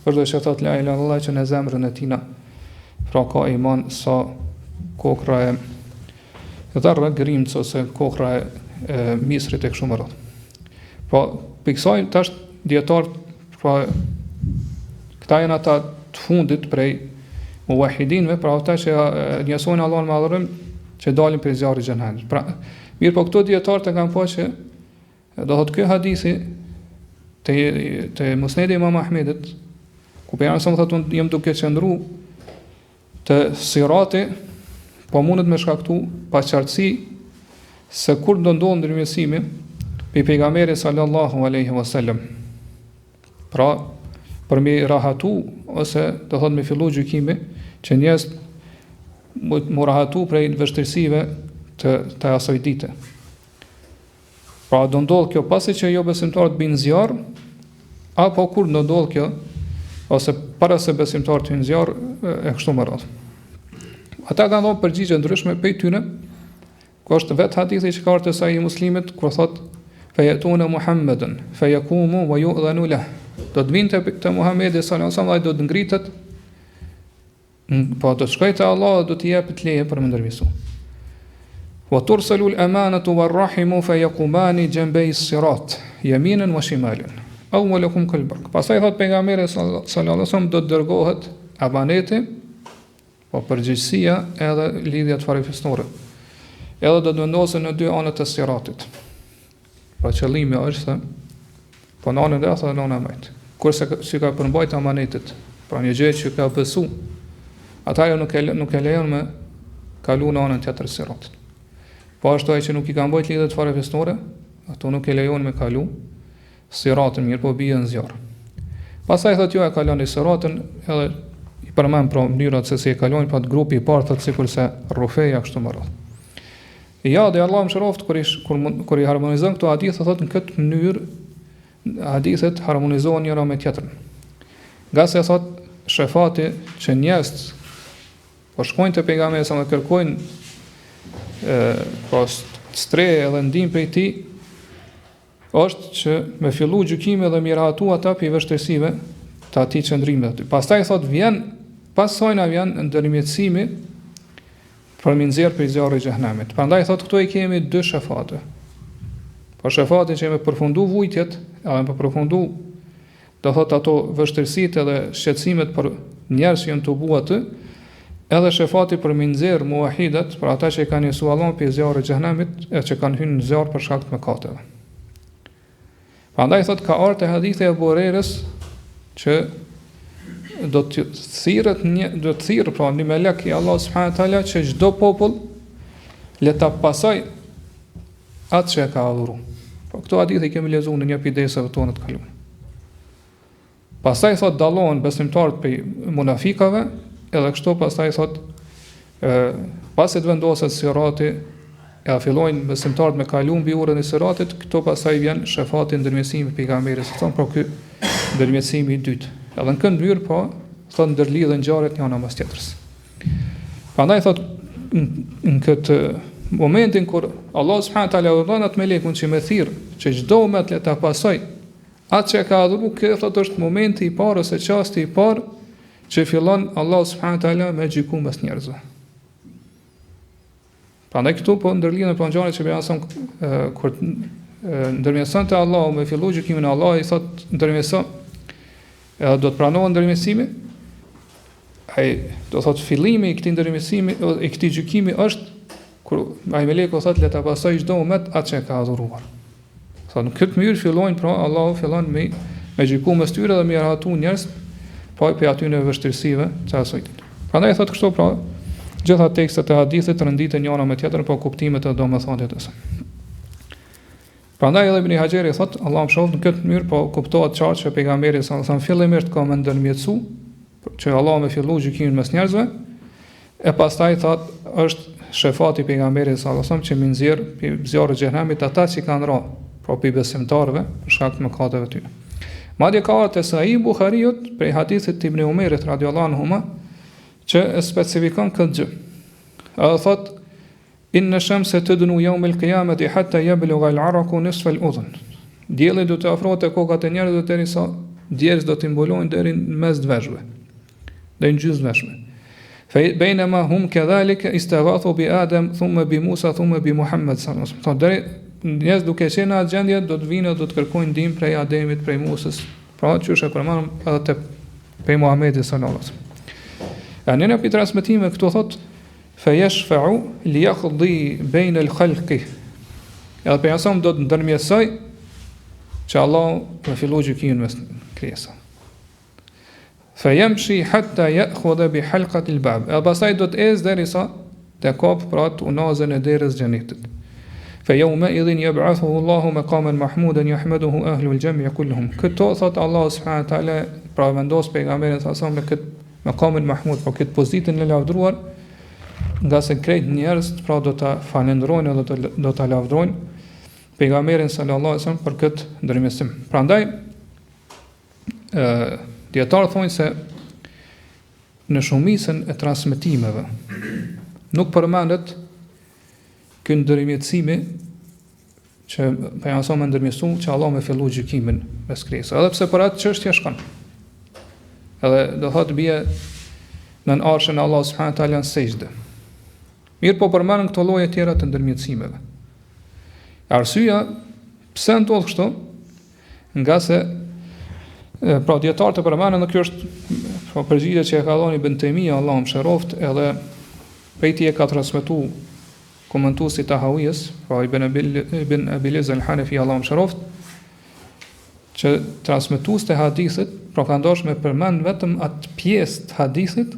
kushdo që thot la ilaha illa Allah që në zemrën e tij pra ka iman sa kokra e dharra grimc ose kokra e misrit e kështu me radhë. Po piksoj tash dietar pra këta janë ata të fundit prej muwahhidinëve, pra ata që njësojnë Allahun me adhurim që dalin për zjarrin e xhenemit. Pra, mirë po këto dietarë të kanë po që do thotë ky hadithi te Musnedi Imam Ahmedit, ku pejgamberi thotë unë jam duke qëndruar te sirati, po mundet me shkaktu paqartësi se kur do ndodhë ndërmjetësimi pe pejgamberit sallallahu alaihi wasallam. Pra, për me rahatu ose do thotë me fillu gjykimi që njerëz mu rahatu prej vështirësive të asaj dite. Pra do ndodh kjo pasi që jo besimtarët bin zjarr, apo kur do ndodh kjo ose para se besimtarët hyjnë në zjarr e kështu me radhë. Ata kanë dhënë përgjigje ndryshme prej tyre, ku është vetë hadithi që ka ardhur te Sahih Muslimit kur thotë fayatuna Muhammeden fayakumu wa yu'dhanu lahu. Do të vinte te Muhamedi sallallahu alaihi wasallam, do të ngritet, po do të shkojë te Allah, do të jepet leje për më ndërmjesu. Wa tursalu al-amanatu war-rahimu fayakumani janbay as-sirat yaminan wa shimalan. Awwalukum kal-barq. Pastaj thot pejgamberi sallallahu alaihi wasallam do të dërgohet amaneti, po përgjegjësia edhe lidhja të farefisnore. Edhe do të vendosen në dy anët e siratit. Pra qëllimi është se po në anën e asë dhe në anën e majtë. Kurse që ka përmbajt amanetit, pra një gjë që ka besu, ata jo nuk e lejon me kalu në anën tjetër siratit. Po ashtu ai që nuk i ka mbajt lidhjet farefisnore, ato nuk e lejon me kalu siratin, mirë po bie në zjarr. Pastaj thotë jo e kalon siratin, edhe i përmend pra mënyrat se si e kalojnë, pa grupi i parë thotë sikurse rrufeja kështu më radh. Ja, dhe Allah më shëroft, kur i harmonizon këto hadithe, thotë në këtë mënyrë hadithet harmonizohen njëra me tjetrën. Nga se thot Shefati që njerëzit po shkojnë te pejgamberi sa më kërkojnë po strehe edhe ndihmë prej tij, është që me fillu gjykime dhe miratu ata për vështirësive të atij qëndrimit aty. Pastaj thot vjen pasojna vjen ndërmjetësimi për mi nxjerr prej zjarrit të xhenemit. Prandaj thot këtu i kemi dy shefate. Po shefati që me përfundu vujtjet, edhe me përfundu do thot ato vështirësitë edhe shqetësimet për njerëz që janë të bu aty, edhe shefati për mi nxjerr muahidat, për ata që kanë jesu Allah prej zjarrit të xhenemit, e që kanë hyrë në zjarr për shkak të mëkateve. Prandaj thot ka ardhur te hadithi e Abu Hurajrës që do të thirrë pra një melek i Allah subhanahu wa taala që çdo popull le ta pasoj atë që e ka adhuru. Po këto hadithi kemi lexuar në një pjesë tonë të kaluar. Pastaj thot dallohen besimtarët prej munafikave, edhe kështu pastaj thot pasi të vendoset sirati, e fillojnë besimtarët me kalu mbi urën e siratit, këto pastaj vjen shefati ndërmjetësimi i pejgamberit, pra ky ndërmjetësimi i dytë. Edhe në këtë mënyrë po thot ndërlidhen ngjarjet njëra pas tjetrës. Prandaj thot në këtë momentin kur Allah subhanahu wa taala urdhon atë melekun që më thirr që çdo umet le ta pasoj atë që ka adhuru, kjo thot është momenti i parë ose çasti i parë që fillon Allah subhanahu wa taala me gjyku mes njerëzve. Prandaj këtu po ndërlidhen po ngjarjet që bëjasam kur ndërmjetësonte Allahu me fillu gjykimin e Allahut, i thot ndërmjetëso edhe do të pranohet ndërmjetësimi. Ai do thot fillimi i këtij ndërmjetësimi, i këtij gjykimi është kur ai meleku thot le ta pasoj çdo umet atë që ka adhuruar. Thot në këtë mënyrë fillojnë pra Allahu fillon me gjyku mes tyre dhe me rahatu njerëz pa për aty në vështirësive që asojtit. Prandaj thot kështu pra gjitha tekstet e hadithit rënditen njëra me tjetrën pa kuptimet e domethënies të saj. Prandaj edhe Ibn Hajeri thot Allahu më shoh në këtë mënyrë po kuptohet qartë që pejgamberi sa fillimisht ka më ndërmjetësu që Allahu më fillu gjykimin mes njerëzve, e pastaj thot është shefati pejgamberit sallallahu alajhi wasallam që më nxjerr pi zjarrit e xhenemit ata që kanë rënë, pra pi besimtarëve për shkak të mëkateve tyre. Madje ka ardhur te Sahih Buhariut prej hadithit të Ibn Umerit radhiyallahu anhuma që e specifikon këtë gjë. Ai thot inna shamsa tadnu yawm al-qiyamati hatta yablugha al-araqu nisfa al-udhun. Dielli do të afrohet te kokat e njerëzve derisa djerës do të mbulojnë deri në mes të veshëve. Deri në gjysmë veshëve. Fa bainama hum kadhalika istaghathu bi Adam thumma bi Musa thumma bi Muhammad sallallahu alaihi wasallam. Deri njerëz duke qenë në atë gjendje do të vinë do të kërkojnë ndihmë prej Ademit, prej Musës, pra që është e përmendur edhe te prej Muhamedit sallallahu alaihi wasallam. Në një transmetime këtu thot fayashfa'u liyaqdi bayna al-khalqi. Edhe pejgamberi do të ndërmjetësoj që Allah të fillojë gjykimin mes krijesave. Fayamshi hatta ya'khudha bi halqati al-bab. Edhe pastaj do të ecë derisa të kap pra unazën e derës xhenetit. Fa-yawma idhin yab'athuhu Allahu maqaman mahmudan yahmaduhu ahlu al-jami' kulluhum. Këto thot Allah subhanahu wa taala pra vendos pejgamberin sa sa me këtë maqamin mahmud, pra këtë pozitën e lavdruar, nga se krejt njerëz pra do ta falenderojnë edhe do ta lavdrojnë pejgamberin sallallahu alaihi wasallam për këtë ndërmjetësim. Prandaj dietarë thonë se në shumicën e transmetimeve nuk përmendet ky ndërmjetësimi që pejgamberi më ndërmjetësu që Allah më fillu gjykimin mes krijesave, edhe pse për atë çështje shkon. Edhe do thotë bie në arshën e Allah subhanahu wa taala në sejdë. Mirë po përmendën këto lloje tjera të ndërmjetësimeve. Arsyeja pse ndodh kështu? Nga se pra dietarët e përmendën, kjo është pra përgjigje që e ka dhënë Ibn Taymija, Allahu mëshiroft, edhe prej tij e ka transmetuar komentuesi Tahawiyes, pra Ibn Abiliz al-Hanafi, Allahu mëshiroft, që transmetues të hadithit pra ka ndosh me përmend vetëm atë pjesë të hadithit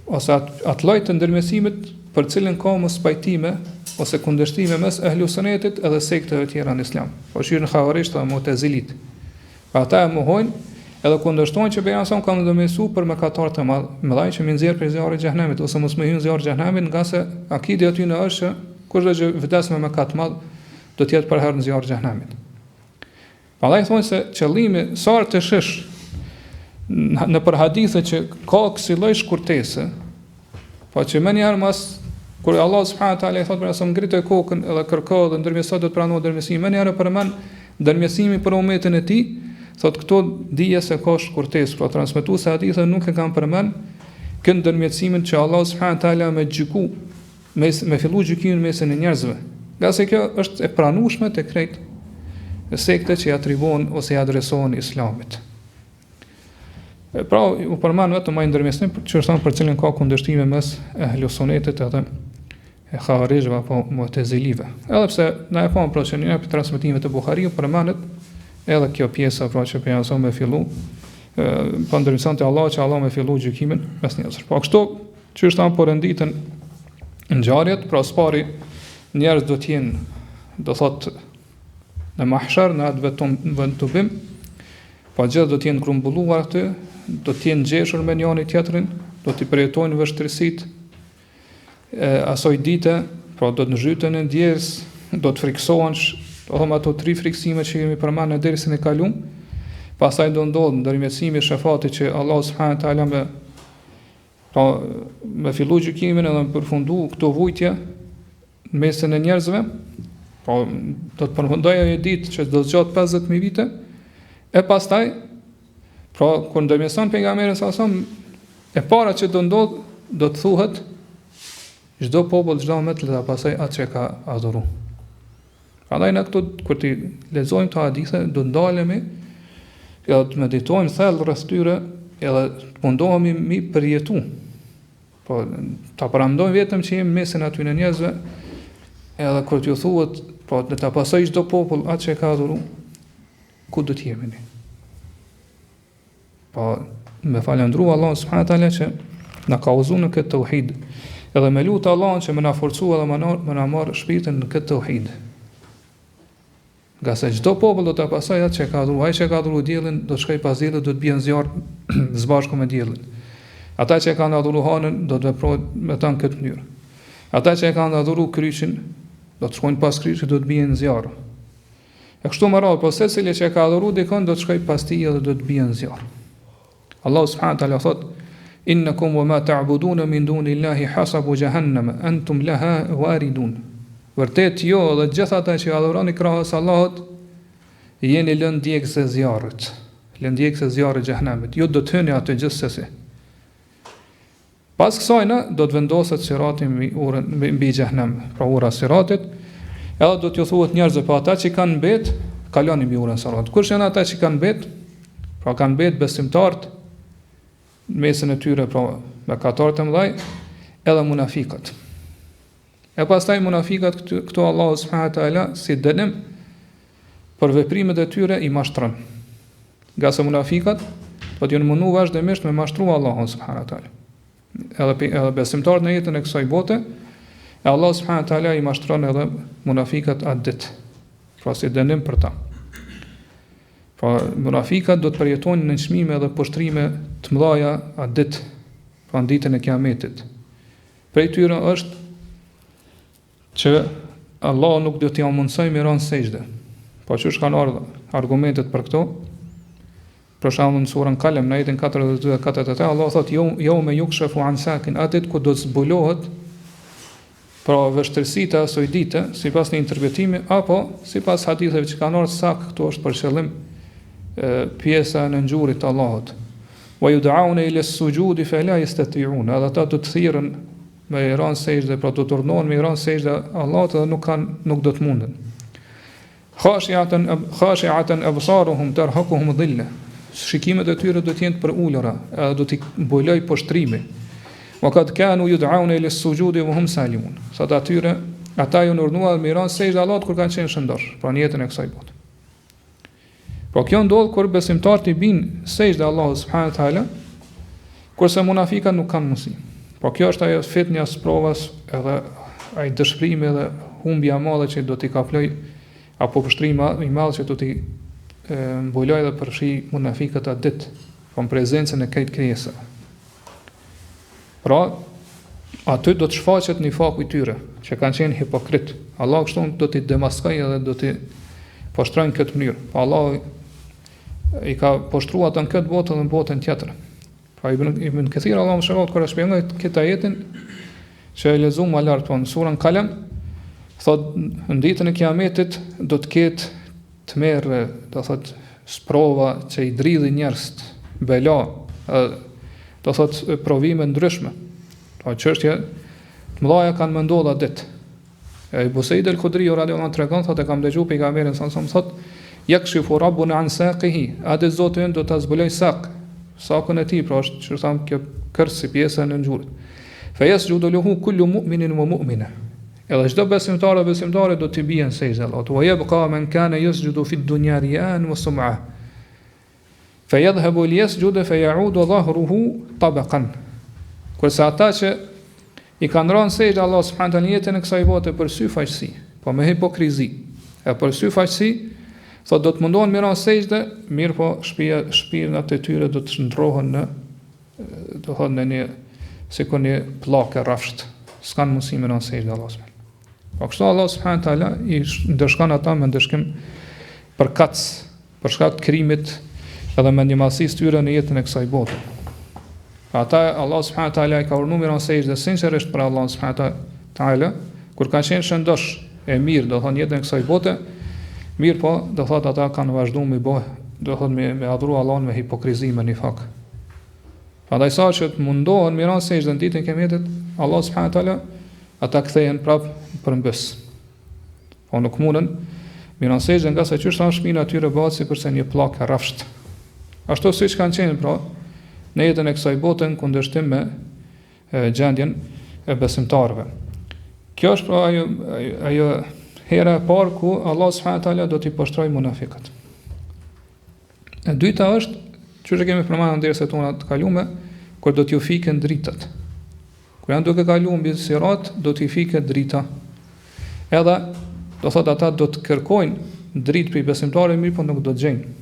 ose atë lloj të ndërmjetësimit për cilën ka mos pajtime ose kundërshtime mes ehlu sunetit edhe sekteve tjera në islam. Po shirën xavarisht dhe mu'tazilit. Pa ata e mohojnë edhe kundërshtojnë që pejgamberi ka ndërmjetësu për mëkatarë të mëdhenj që më nxjerr prej zjarrit të xhenemit ose mos më hyn zjarri i xhenemit, nga se akide aty në është kushdo që vdes me mëkat të madh do të jetë për herë në zjarrin e xhenemit. Prandaj thonë se qëllimi sa të shish në për hadithe që ka kësi lloj shkurtese, po që më njëherë mas kur Allah subhanahu wa taala thotë për asë ngritë kokën edhe kërko dhe ndërmjet do të pranohet ndërmjetësimi, më njëherë përmend ndërmjetësimi për umetin e tij, thotë këto dije se ka shkurtesë, pra transmetues e hadithe nuk e kanë përmend këtë ndërmjetësimin që Allah subhanahu wa taala me gjyku me fillu gjykimin mesin e njerëzve. Nga se kjo është e pranueshme te krejt sekte që i atribuohen ose i adresohen Islamit. Pra, u përmend vetëm ai ndërmjetësim që është thënë për cilën ka kundërshtime mes ehlusunetit edhe e Khawarizhëve apo Mu'tazilive. Edhe pse na e pam procedurin e transmetimit të Buhariut përmendet edhe kjo pjesa pra që pejgamberi me fillu pa ndërmjetëson te Allah që Allah me fillu gjykimin mes njerëzve. Po kështu që është thënë por nditën ngjarjet, pra spari njerëz do të jenë, do thotë në mahshar, në atë vend të bim, pa gjithë do të jenë grumbulluar aty, do të jenë ngjeshur me njëri tjetrin, do të përjetojnë vështirësitë asoj dite, pra do të nxyten në djerës, do të friksohen, ato 3 friksime që kemi përmendur në dersën e kaluar. Pastaj do ndodh ndërmjetësimi i Shefati që Allah subhanahu wa taala me fillu gjykimin edhe me përfundu këto vujtje në mesin e njerëzve, po do të përfundojë ajo ditë që do të zgjat 50.000 vite, e pastaj, pra kur ndërmjetëson pejgamberi sa e para që do ndodh, do të thuhet çdo popull, çdo umet le ta pasoj atë që ka adhuru. Prandaj në këto kur ti lexojmë këto hadithe, do ndalemi, do të meditojmë thellë rreth tyre, edhe të mundohemi mi përjetu. Po ta parandojmë vetëm që jemi mesin aty në njerëzve, edhe kur t'ju thuhet, po le ta pasoj çdo popull atë që ka adhuru, ku do të jemi ne? Po me falendru Allah subhanahu wa taala që na ka udhëzuar në këtë tauhid, edhe me lutë Allahun që më na forcojë edhe më na marr shpirtin në këtë tauhid. Nga se çdo popull do ta pasojë atë që ka adhuruar, ai që ka adhuruar diellin do të shkojë pas diellit, do të bien zjarr së bashku me diellin. Ata që kanë adhuruar hanën do të veprojnë me ta në këtë mënyrë. Ata që kanë adhuruar kryqin do të shkojnë pas kryqit, do të bien zjarr. E kështu më radhë, po secili që ka adhuruar dikon do të shkojë pas tij dhe do të bien zjarr. Allah subhanahu wa taala thot: "Innakum wa ma ta'buduna min dunillahi hasabu jahannam antum laha waridun." Vërtet jo dhe gjithë ata që adhuroni krahas Allahut jeni lënë ndjekës e zjarrit. Lënë ndjekës e zjarrit xhehenamit. Ju do të hyni aty gjithsesi. Pas kësaj do të vendoset sirati mbi xhehenem, pra ura siratit, edhe do t'ju thuhet njerëzve, pa ata që kanë mbet, kaloni mbi urën siratit. Kush janë ata që kanë mbet? Pra kanë mbet besimtarët mesin e tyre, pra me katarët e mëdhaj, edhe munafikat. E pastaj munafikat këto Allah subhanahu wa taala si dënim për veprimet e tyre i mashtron. Nga se munafikat do të jenë mundu vazhdimisht me mashtru Allahun subhanahu wa taala. Edhe besimtarët në jetën e kësaj bote, e Allah subhanahu wa taala i mashtron edhe munafikat atë ditë. Pra si dënim për ta. Pra munafikat do të përjetojnë në çmime edhe poshtrime të mëdha atë ditë, pra në ditën e Kiametit. Prej tyre është që Allah nuk do t'i mundsoj me rënë sejdë. Po që kanë ardhur argumentet për këto? Për shembull në surën Kalem në ajetin 42-43 Allah thotë jo me yukshafu an sakin, atë ku do të zbulohet pra vështirësitë e asoj dite, sipas një interpretimi apo sipas haditheve që kanë ardhur sak, këto është për qëllim pjesa në ngjurit të Allahut. Wa yud'auna ila as-sujudi fa la yastati'un. Ata do të thirrën me i ranë sejdë, pra do të turnohen me i ranë sejdë Allahut dhe nuk do të munden. Khashi'atan absaruhum tarhaquhum dhilla. Shikimet e tyre do të jenë për ulura, edhe do t'i mbuloj poshtrimi. Wa qad kanu yud'auna ila as-sujudi wa hum salimun. Sot atyre ata ju urdhëruan me i ranë sejdë Allahut kur kanë qenë shëndosh, pra në jetën e kësaj bote. Por kjo ndodh kur besimtarët i bin sejdë Allahut subhanahu wa taala, kurse munafikat nuk kanë mundësi. Po kjo është ajo fitnja së provas, edhe ai dëshpërimi edhe humbja e madhe që do t'i kaploj, apo pushtrimi i madh që do t'i mbuloj dhe përfshi munafikat atë ditë, po në prezencën e këtij krijese. Pra, aty do të shfaqet një faku i tyre, që kanë qenë hipokrit. Allah kështu do t'i demaskoj edhe do t'i poshtrojnë këtë mënyrë. Pa Allah i ka poshtruar atë në këtë botë dhe në botën tjetër. Pra Ibn Kathir Allah më shërohet kur e shpjegoi këtë ajetin që e lexuam më lart në surën Kalem, thot në ditën e Kiametit do të ketë të merë, do thot sprova që i dridhin njerëz, bela, do thot provime ndryshme. Pra çështje të mëdha kanë më ndodha ditë. Besimi el-Khudri radiallahu anhu tregon, thotë kam dëgjuar pejgamberin sa thot yakshifu rabbuna an saqihi, atë Zoti do ta zbuloj sakun e tij, pra është që tham kjo kërës si pjesa në ngjyrë. Fa yasjudu lahu kullu mu'minin wa mu'mina. Edhe çdo besimtare do t'i bien sejdë Allahut. Wa yabqa man kana yasjudu fi ad-dunya riyan wa sum'a. Fa yadhhabu liyasjuda fa ya'udu dhahruhu tabaqan. Kurse ata që i kanë rënë sejdë Allah subhanahu wa taala jetën e kësaj bote për sy faqësi, po me hipokrizi. E për sy faqësi, thotë do të mundohen me rënë sejdë, mirë po shpirtrat e tyre do të ndrohen në, do thonë në një sikur një pllakë rrafsht. S'kan mundësi me rënë sejdë Allah subhanahu. Po kështu Allah subhanahu wa taala i ndëshkon ata me ndëshkim për kac, për shkak të krimit edhe mendimallësisë tyre në jetën e kësaj bote. Ata Allah subhanahu wa taala i ka urdhëruar me rënë sejdë sinqerisht për Allah subhanahu wa taala, kur kanë qenë shëndosh e mirë, do thonë jetën e kësaj bote, mirë po, do thotë ata kanë vazhduar me bëj, do thotë me adhuru Allahun me hipokrizi, me nifak. Prandaj sa që të mundohen me rënë sejdë në ditën e Kiametit, Allah subhanahu wa taala ata kthehen prap përmbys. Po nuk mundën me rënë sejdë nga sa që është shpina atyre bëhet sipërse një pllakë rrafsht. Ashtu siç kanë qenë pra në jetën e kësaj bote në kundërshtim me gjendjen e besimtarëve. Kjo është pra ajo hera e parë ku Allah subhanahu wa taala do t'i poshtrojë munafiqët. E dyta është, që kemi përmendur derisa tona të kaluara, kur do t'ju fiken dritat. Kur janë duke kaluar mbi sirat, do t'i fiket drita. Edhe do thotë ata do të kërkojnë dritë për besimtarët, mirë po nuk do të gjejnë.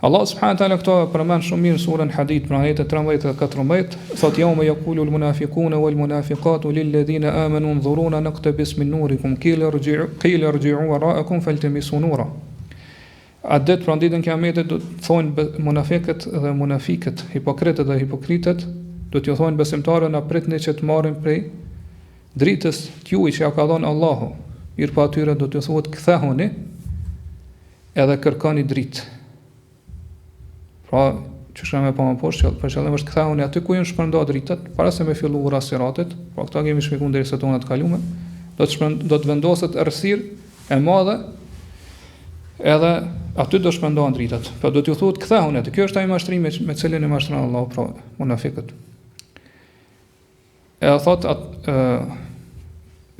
Allah subhanahu wa taala këto përmend shumë mirë në surën Hadid, pra ajetet 13 dhe 14, thotë yawma yaqulu al-munafiquna wal-munafiqatu lil-ladhina amanu unzuruna naqtabis min nurikum qila irji'u wara'akum faltamisu nura. Atë pra ditën e Kiametit do të thonë munafiqët dhe munafiqët, hipokritët dhe hipokritët, do t'ju thonë besimtarëve na pritni që të marrin prej dritës t'juaj që ja ka dhënë Allahu. Mirë po atyre do t'ju thotë kthehuni edhe kërkoni dritë. Pra, që shkëme pa më poshtë, për qëllim është kthehuni aty ku ju shpërnda dritat, para se me fillu ura siratit, pra këta kemi shpjeguar derisa tona të kaluara, do të vendoset errësirë e madhe, edhe aty do shpërndohen dritat. Pra do t'ju thuhet kthehuni aty. Kjo është ai mashtrim me cilin e mashtron Allahu pra munafiqët. E thot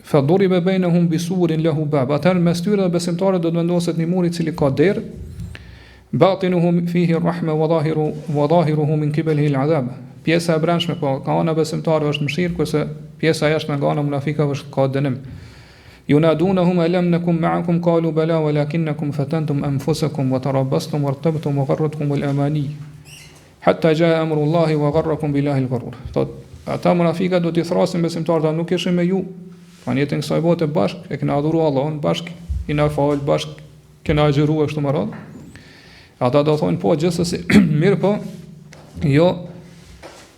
faduriba bainahum bisurin lahu bab. Atë mes tyre dhe besimtarëve do të vendoset një mur i cili ka derë, batinuhu fihi rahma wa zahiruhu min qibalihi al-adhab. Pjesa e brendshme po ka ana besimtarëve është mëshirë, kurse pjesa e jashtme nga ana munafikëve është ka dënim. Yunadunahum alam nakum ma'akum qalu bala walakinnakum fatantum anfusakum wa tarabbastum wartabtum wa gharratkum al-amani hatta jaa amru Allahi wa gharrakum billahi al-gharur. Ata munafiqat do t'i thrasin besimtarët, nuk ishin me ju. Pra jetën kësaj bote bashk e kena adhuruar Allahun, bashk i na fal, bashk kena agjëruar kështu më radh. Ata do thonë po gjithsesi mirë po, jo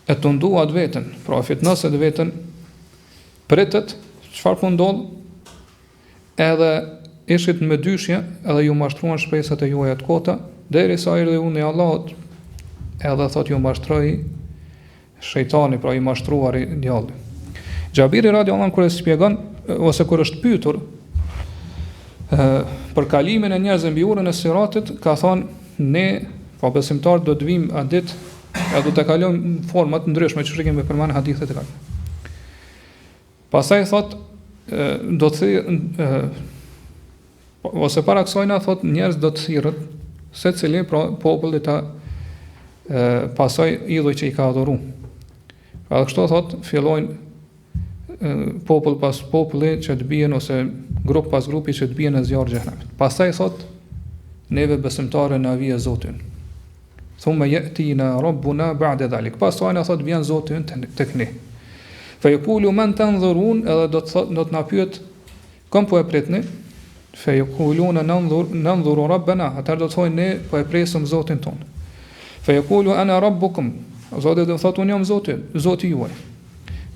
e të nduat veten, pra fitnoset veten, pritet, çfarë po ndodh, edhe ishit me dyshje, edhe ju mashtruan shpresat e juaja të kota, derisa erdhi unë i Allahut, edhe thot ju mashtroi shejtani, pra i mashtruari djalli. Xhabiri radiallahu anhu kur e shpjegon ose kur është pyetur për kalimin e njerëzve mbi urën e siratit, ka thonë ne, po besimtar do të vim atë ditë, ja do të kalojmë në forma të ndryshme, që kemi përmendur hadithet e kaluara. Pastaj thot do të ose para kësajna thot njerëz do të thirrët secili pra populli ta pasoj idhuj që i ka adhuru. Pra kështu thot fillojnë popull pas populli që të bien ose grup pas grupi që të bien në zjarr xhenemit. Pastaj thot neve besimtarë na vije Zotin. Thumma yatina rabbuna ba'da dhalik. Pastaj na thot vjen Zoti tek ne. Fa yaqulu man tanzurun, edhe do të na pyet kom po e pritni. fe yaquluna nanzuru rabbana, atëherë do të thonë ne po e presim Zotin ton. Fe yaqulu ana rabbukum, Zoti do thotë unë jam Zoti juaj.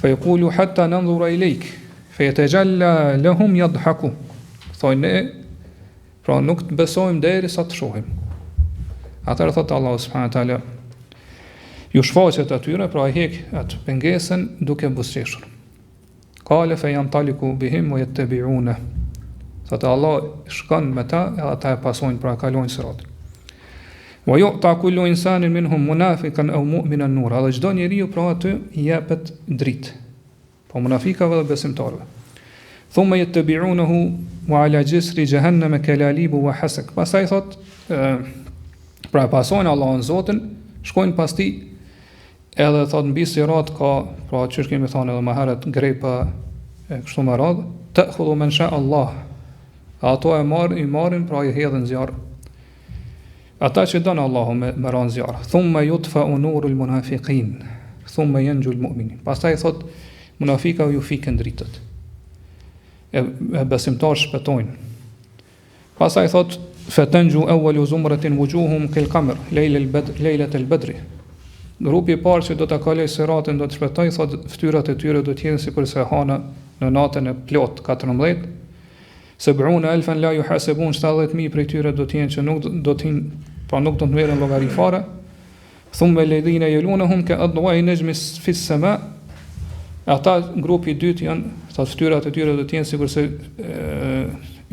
Fe yaqulu hatta nanzura ilayk, fe yatajalla lahum yadhaku. Thonë ne pra nuk të besojmë derisa të shohim. Atëherë thotë Allahu subhanahu wa taala, ju shfaqet atyre, pra e hek atë pengesën duke buzëqeshur. Kale fe jam taliku bihim o jetë të biune. Thotë Allah shkon me ta, edhe ata e pasojnë, pra kalojnë sirat. Wa yu'ta kullu insanin minhum munafiqan aw mu'minan nur. Edhe çdo njeriu pra aty i jepet dritë. Po munafikave dhe besimtarëve. Thumma yattabi'unahu wa ala jisri jahannam kalalibu wa hasak. Pastaj thotë pra pasojnë Allahun Zotin, shkojnë pas tij, edhe thotë mbi sirat ka, pra çu kemi thënë edhe më herët, grepa e kështu me radhë, ta'khudhu man sha Allah. Ato i marrin, pra i hedhin zjarr. Ata që donë Allahu me ran zjarr. Thumma yutfa'u nurul munafiqin, thumma yanju al-mu'minin. Pastaj thot munafikave ju fikën dritët. E besimtar shpëtojnë. Pastaj thot fatanju awwalu zumratin wujuhum kal qamar laylat al-badr. Grupi i parë që do ta kalojë siratin do të shpëtojë, thot fytyrat e tyre do të jenë sikurse hana në natën e plot 14. 70,000 la yuhasabun, 70,000 prej tyre do të jenë që nuk do të nuk do të merren llogari fare. Thumma alladhina yalunhum ka adwa'i najmi fi as-sama. Ata grupi i dytë janë, thotë fytyrat e tyre do të jenë sikurse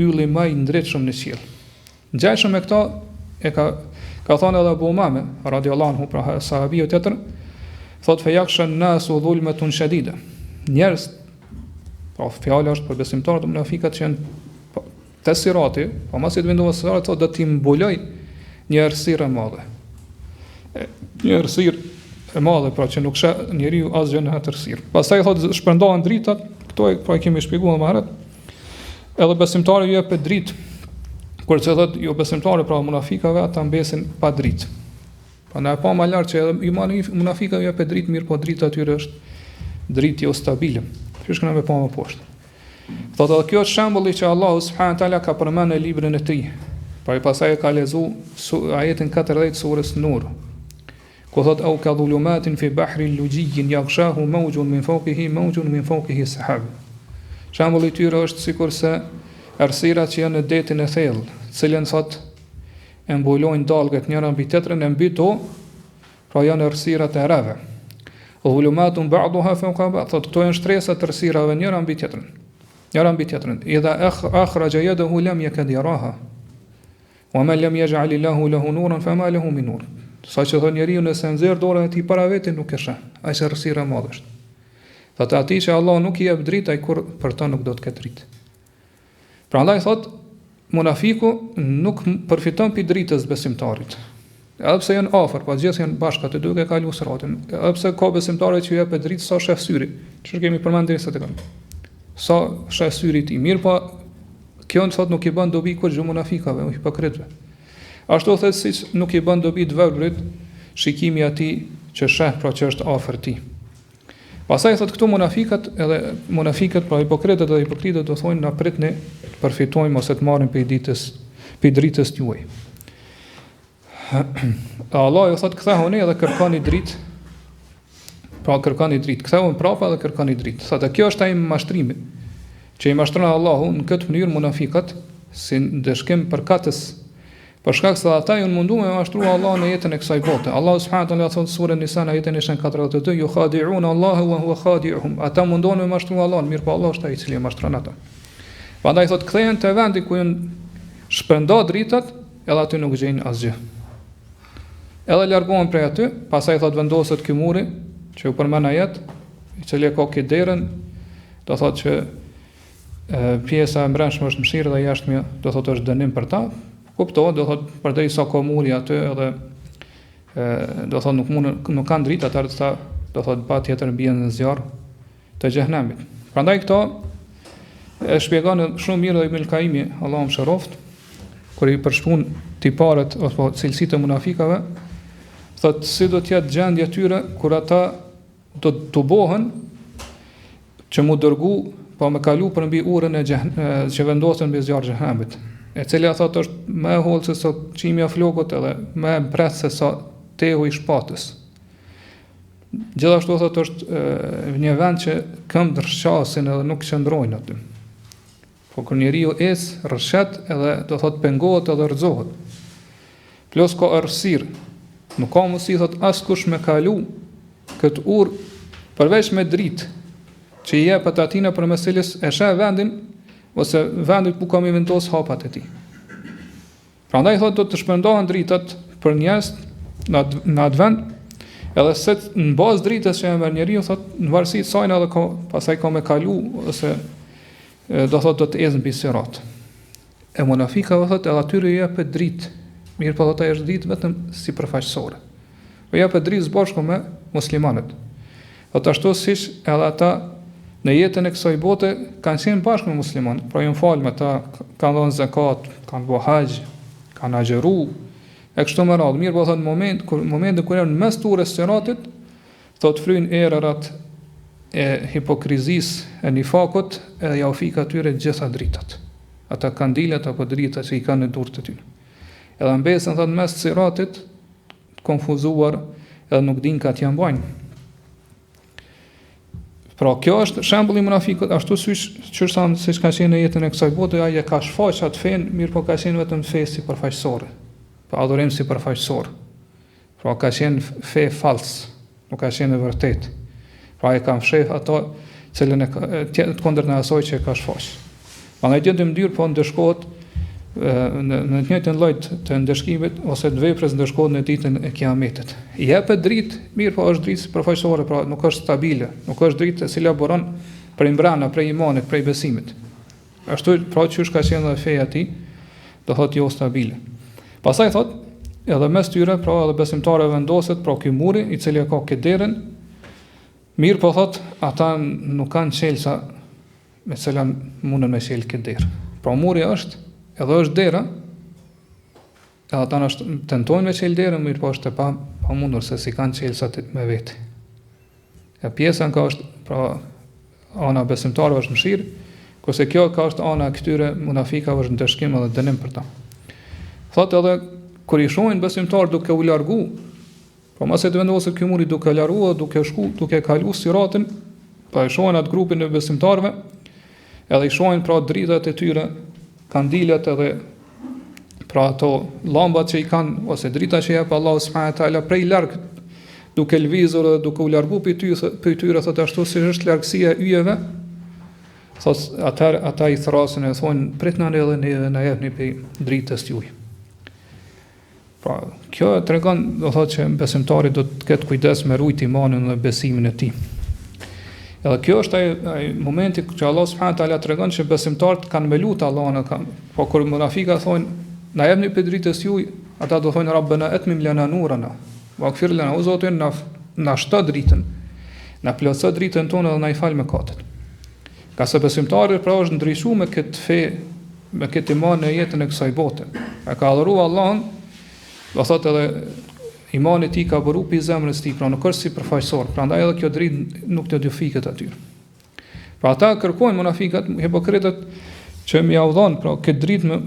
ylli më i ndritshëm në qiell. Ngjashëm me këto e ka thënë edhe Abu Umame radhiyallahu anhu, pra sahabiu tjetër, thotë fe yakhsha an-nasu dhulmatun shadida. Njerëz, pra fjala është për besimtarët e munafikat që janë te sirati, pa mos i të vendohet sirati, thotë do t'i mbuloj një errësirë e madhe. Një errësirë e madhe, pra që nuk sheh njeriu asgjë në atë errësirë. Pastaj thotë shpërndahen dritat, këto pra e kemi shpjeguar më herët. Edhe besimtarët ju jepet dritë, kurse thotë jo besimtarët, pra munafikave, ata mbesin pa dritë. Pa na e pa më lart që edhe munafikave ju jepet dritë, mirë po drita atyre është dritë jo stabile. Që shkëna me pa më poshtë. Thotë edhe kjo është shembulli që Allahu subhanahu wa taala ka përmendur në librin e tij. Pra i pasaj e ka lezu ajetin 14 surës Nur. Ku thotë au ka dhulumatin fi bahrin lujjin yaghshahu mawjun min fawqihi sahab. Shembulli i tyre është sikurse errësirat që janë në detin e thellë, të cilën thotë e mbulojnë dalgët njëra mbi tjetrën, e mbi to, pra janë errësirat e rreve. Dhulumatun ba'daha fawqa ba'd, thotë këto janë shtresa të errësirave njëra mbi tjetrën. Idha akhraja yadahu lam yakad yaraha. Wa man lam yaj'al Allahu lahu nuran fama lahu min nur. Sa që thonë njeriu nëse nxjerr dorën e tij para vetë nuk e sheh. Ai është errësira e madhe. Thotë atij që Allah nuk i jep dritë, ai kur për të nuk do të ketë dritë. Prandaj thotë munafiku nuk përfiton pi dritës besimtarit. Edhe pse janë afër, po gjithë janë bashkë aty duke kaluar siratin. Edhe pse ka besimtarë që ju jepet dritë sa shef syri. Çfarë kemi përmendur deri sa të kanë. Sa shef syrit i mirë, po kjo thotë nuk i bën dobi kur gjë munafikave, hipokritëve. Ashtu thotë siç nuk i bën dobi të verbrit shikimi i atij që sheh, pra që është afër tij. Pastaj thotë këtu munafikat, pra hipokritët dhe hipokritët do thonë na pritni të përfitojmë ose të marrim pe dritës juaj. Allah ju thotë kthehuni edhe kërkoni dritë. Pra kërkoni dritë, kthehuni prapa dhe kërkoni dritë. Thotë kjo është ai mashtrimi që i mashtron Allahu në këtë mënyrë munafikat si ndeshkim përkatës. Për shkak se ata janë munduar me mashtruar Allahun në jetën e kësaj bote. Allahu subhanahu wa taala thonë surën Nisa jetën e 42, yukhadi'una Allahu wa huwa khadi'uhum. Ata mundohen me mashtruar Allahun, mirë po Allah është ai i cili e mashtron ata. Prandaj thotë kthehen te vendi ku janë shpërnda dritat, edhe aty nuk gjejnë asgjë. Edhe largohen prej aty, pastaj thotë vendoset ky muri që u përmend ajet, i cili ka kiderën, do thotë që pjesa e mbrëmshme është mëshirë dhe jashtëmja do thotë është dënim për ta. Kuptohet, do thotë përderisa ka muri aty edhe do thotë nuk kanë dritë, atë ata do thotë patjetër bien në zjarr të xhenemit. Prandaj këto e shpjegon shumë mirë Ibn al-Qaimi, Allahu mëshiroft, kur i përshkruan tiparet ose cilësitë e munafikave, thotë si do të jetë gjendja e tyre kur ata do të tubohen që mu dërgu, po me kalu për mbi urën që vendosën mbi zjarë xhenemit, e cila thot është më e hollë se sa çimja flokut edhe më e mpreth se sa tehu i shpatës. Gjithashtu thot është një vend që këmbë rrshasin edhe nuk qëndrojnë aty. Po kur njeriu rrshet edhe do thot pengohet edhe rrëzohet. Plus ka errësirë. Nuk ka mundësi thot askush me kalu këtë urë përveç me dritë që i jepet atina për meselis e sheh vendin ose vendit ku kam i vendos hapat e tij. Prandaj thot do të shpendohen dritat për njerëz në atë vend, edhe se në bazë dritës që e merr njeriu thot në varësi të saj edhe pastaj ka me kalu ose do thot do të ecë mbi sirat. E munafikave thot edhe atyre i jepet dritë, mirë po thot ai është dritë vetëm si përfaqësore. Po jepet dritë bashkë me muslimanët. Thot ashtu siç edhe ata në jetën e kësaj bote kanë qenë bashkë me muslimanë, pra janë falë me ta, kanë dhënë zakat, kanë bërë haxh, kanë agjëru, e kështu me radhë. Mirë po thot në momentin kur janë në mes turës së siratit, thot fryn erërat e hipokrizisë e nifakut edhe ja u fik atyre gjitha dritat. Ata kandilet apo dritat që i kanë në durët e tyre. Edhe mbesën thot mes siratit konfuzuar edhe nuk din ka t'ja mbajnë. Pra kjo është shembulli i munafikut, ashtu siç ka qenë në jetën e kësaj bote, ai e ka shfaq atë fen, mirë po ka qenë vetëm fe si përfaqësore. Pa adhurim si përfaqësor. Pra ka qenë fe fals, nuk ka qenë e vërtet. Pra ai ka fsheh ato cilën e kundër në asoj që e ka shfaq. Prandaj gjë ndyrë po ndeshkohet në të njëjtën lloj të ndeshkimit ose të veprës ndeshkohet në ditën e Kiametit. I jepet dritë, mirë po është dritë përfaqësore, pra nuk është stabile, nuk është dritë e cila buron prej mbrana, prej imanit, prej besimit. Ashtu pra çysh ka qenë edhe feja e tij, do thotë jo stabile. Pastaj thotë edhe mes tyre pra edhe besimtarëve vendoset pra ky muri i cili ka kederën, mirë po thotë ata nuk kanë çelësa me cilan mundën me çel keder. Pra muri është edhe është dera, edhe ata tentojnë me qelë derën, mirë po është e pa mundur se si kanë qelësat me vetë. E pjesa ka është, pra ana besimtarëve është mëshirë, kurse kjo ka është ana këtyre munafikave është ndeshkim edhe dënim për ta. Thotë edhe kur i shohin besimtarë duke u largu, pra mos e të vendoset ky muri duke larguar, duke shku, duke kalu siratin, pa e shohin atë grupin e besimtarëve, edhe i shohin pra dritat e tyre, kandilat edhe pra ato llambat që i kanë ose drita që jep Allahu subhanahu wa taala prej larg duke lvizur dhe duke u largu për tyre thotë ashtu si është largësia e yjeve, thotë ata i thrasin e thonë pritna edhe neve na jepni për dritës juaj. Pra kjo tregon do thotë që besimtari do të ketë kujdes me rujt imanin dhe besimin e tij. Edhe kjo është ai momenti që Allah subhanahu wa taala tregon se besimtarët kanë me lut Allahun, po kur munafika thonë na jepni për dritës juaj, ata do thonë rabbana atmim lana nurana, waghfir lana, o Zoti na shto dritën, na plotso dritën tonë dhe na i fal mëkatet. Ka se besimtari pra është ndryshuar me këtë fe, me këtë iman në jetën e kësaj bote. E ka adhuruar Allahun, do thotë edhe imani i tij ka bëru pi zemrës tij, pra nuk është si përfaqësor, prandaj edhe kjo dritë nuk të dyfiket aty. Pra ata kërkojnë munafikat, hipokritët që më ia udhon, pra këtë dritë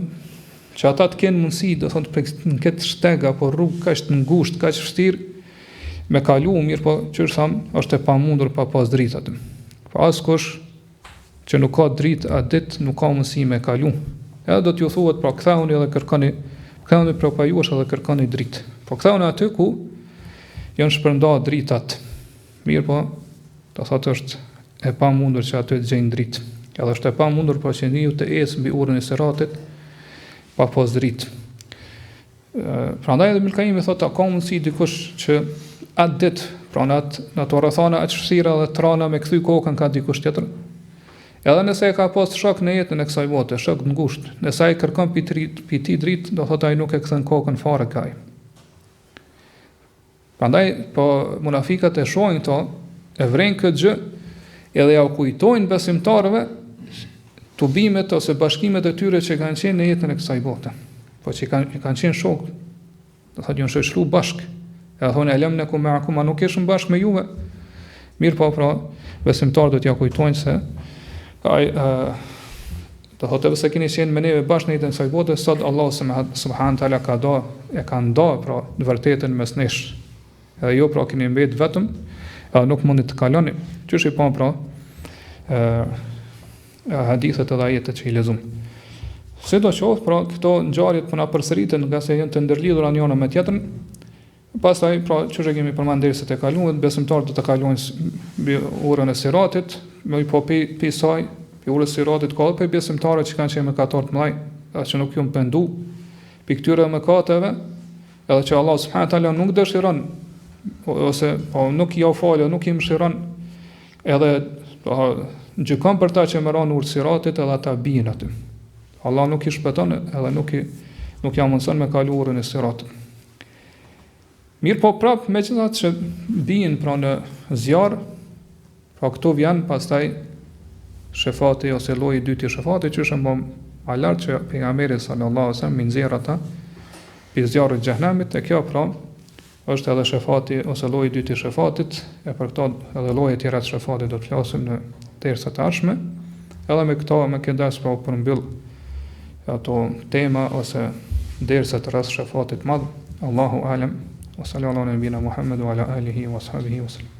që ata të kenë mundësi, do thonë në këtë shteg apo rrugë kaq të ngushtë, kaq vështirë me kalu, mirë po çu tham, është e pamundur pa pas dritë aty. Pa askush që nuk ka dritë atë ditë nuk ka mundësi me kalu. Edhe do t'ju thuhet pra ktheuni edhe kërkoni pra pa jush edhe kërkoni dritë. Po ktheuni aty ku janë shpërndar dritat. Mirë po, do thotë është e pamundur që aty të gjejnë dritë. Edhe është e pamundur pa që njeriu të ecë mbi urën e siratit pa pas dritë. Prandaj edhe Ibn thotë ka mundësi dikush që atë ditë, pra në ato rrethana atë çështira dhe trana me kthy kokën ka dikush tjetër. Edhe nëse e ka pas shok në jetën e kësaj bote, shok të ngushtë, nëse ai kërkon pi ti dritë, do thotë ai nuk e kthen kokën fare kaj. Prandaj po munafikat e shohin këto, e vrejnë këtë gjë, edhe ja u kujtojnë besimtarëve tubimet ose bashkimet e tyre që kanë qenë në jetën e kësaj bote. Po që kanë qenë shok, do thotë janë shoqëruar bashkë. Edhe thonë elem ne ku ma'akum, nuk ishim bashkë me juve. Mirë po pra, besimtarët do t'ja kujtojnë se ai do thotë se keni qenë me neve bashkë në jetën e kësaj bote, sot Allahu subhanahu taala ka nda pra në vërtetën mes nesh. Edhe jo pra keni mbet vetëm, edhe nuk mundi të kaloni. Qysh i pa pra hadithet edhe ajetet që i lexojmë. Sidoqoftë pra këto ngjarjet po na përsëriten nga se janë të ndërlidhura njëra me tjetrën. Pastaj pra çu që kemi përmendur derisa të kaluan, besimtarët do të kalojnë mbi urën e Siratit, me po pi saj, pi urës së Siratit ka edhe besimtarët që kanë qenë mëkatar të mëdhenj, që nuk janë pendu pi këtyre mëkateve, edhe që Allah subhanahu taala nuk dëshiron ose po nuk i falë, nuk i mëshiron, edhe gjykon për ta që merron urë Siratit edhe ata bien aty. Allah nuk i shpëton edhe nuk ja mundson me kalu urën e Siratit. Mirë po prap me qëllat që bien pra në zjarë, pra këto vjen pastaj Shefati ose lloji i dytë i Shefatit që është më lart që pejgamberi sallallahu alajhi wasallam nxjerr ata pi zjarrit të xhenemit, e kjo pra është edhe Shefati ose lloji i dytë i Shefatit, e për këto edhe lloje të tjera të Shefatit do të flasim në dersat e ardhshme. Edhe me këto me këtë ders pra përmbyll ato tema ose dersat rreth Shefatit madh. Allahu alem. Wa sallallahu ala nabina Muhammad wa ala alihi wa sahbihi wa sallam.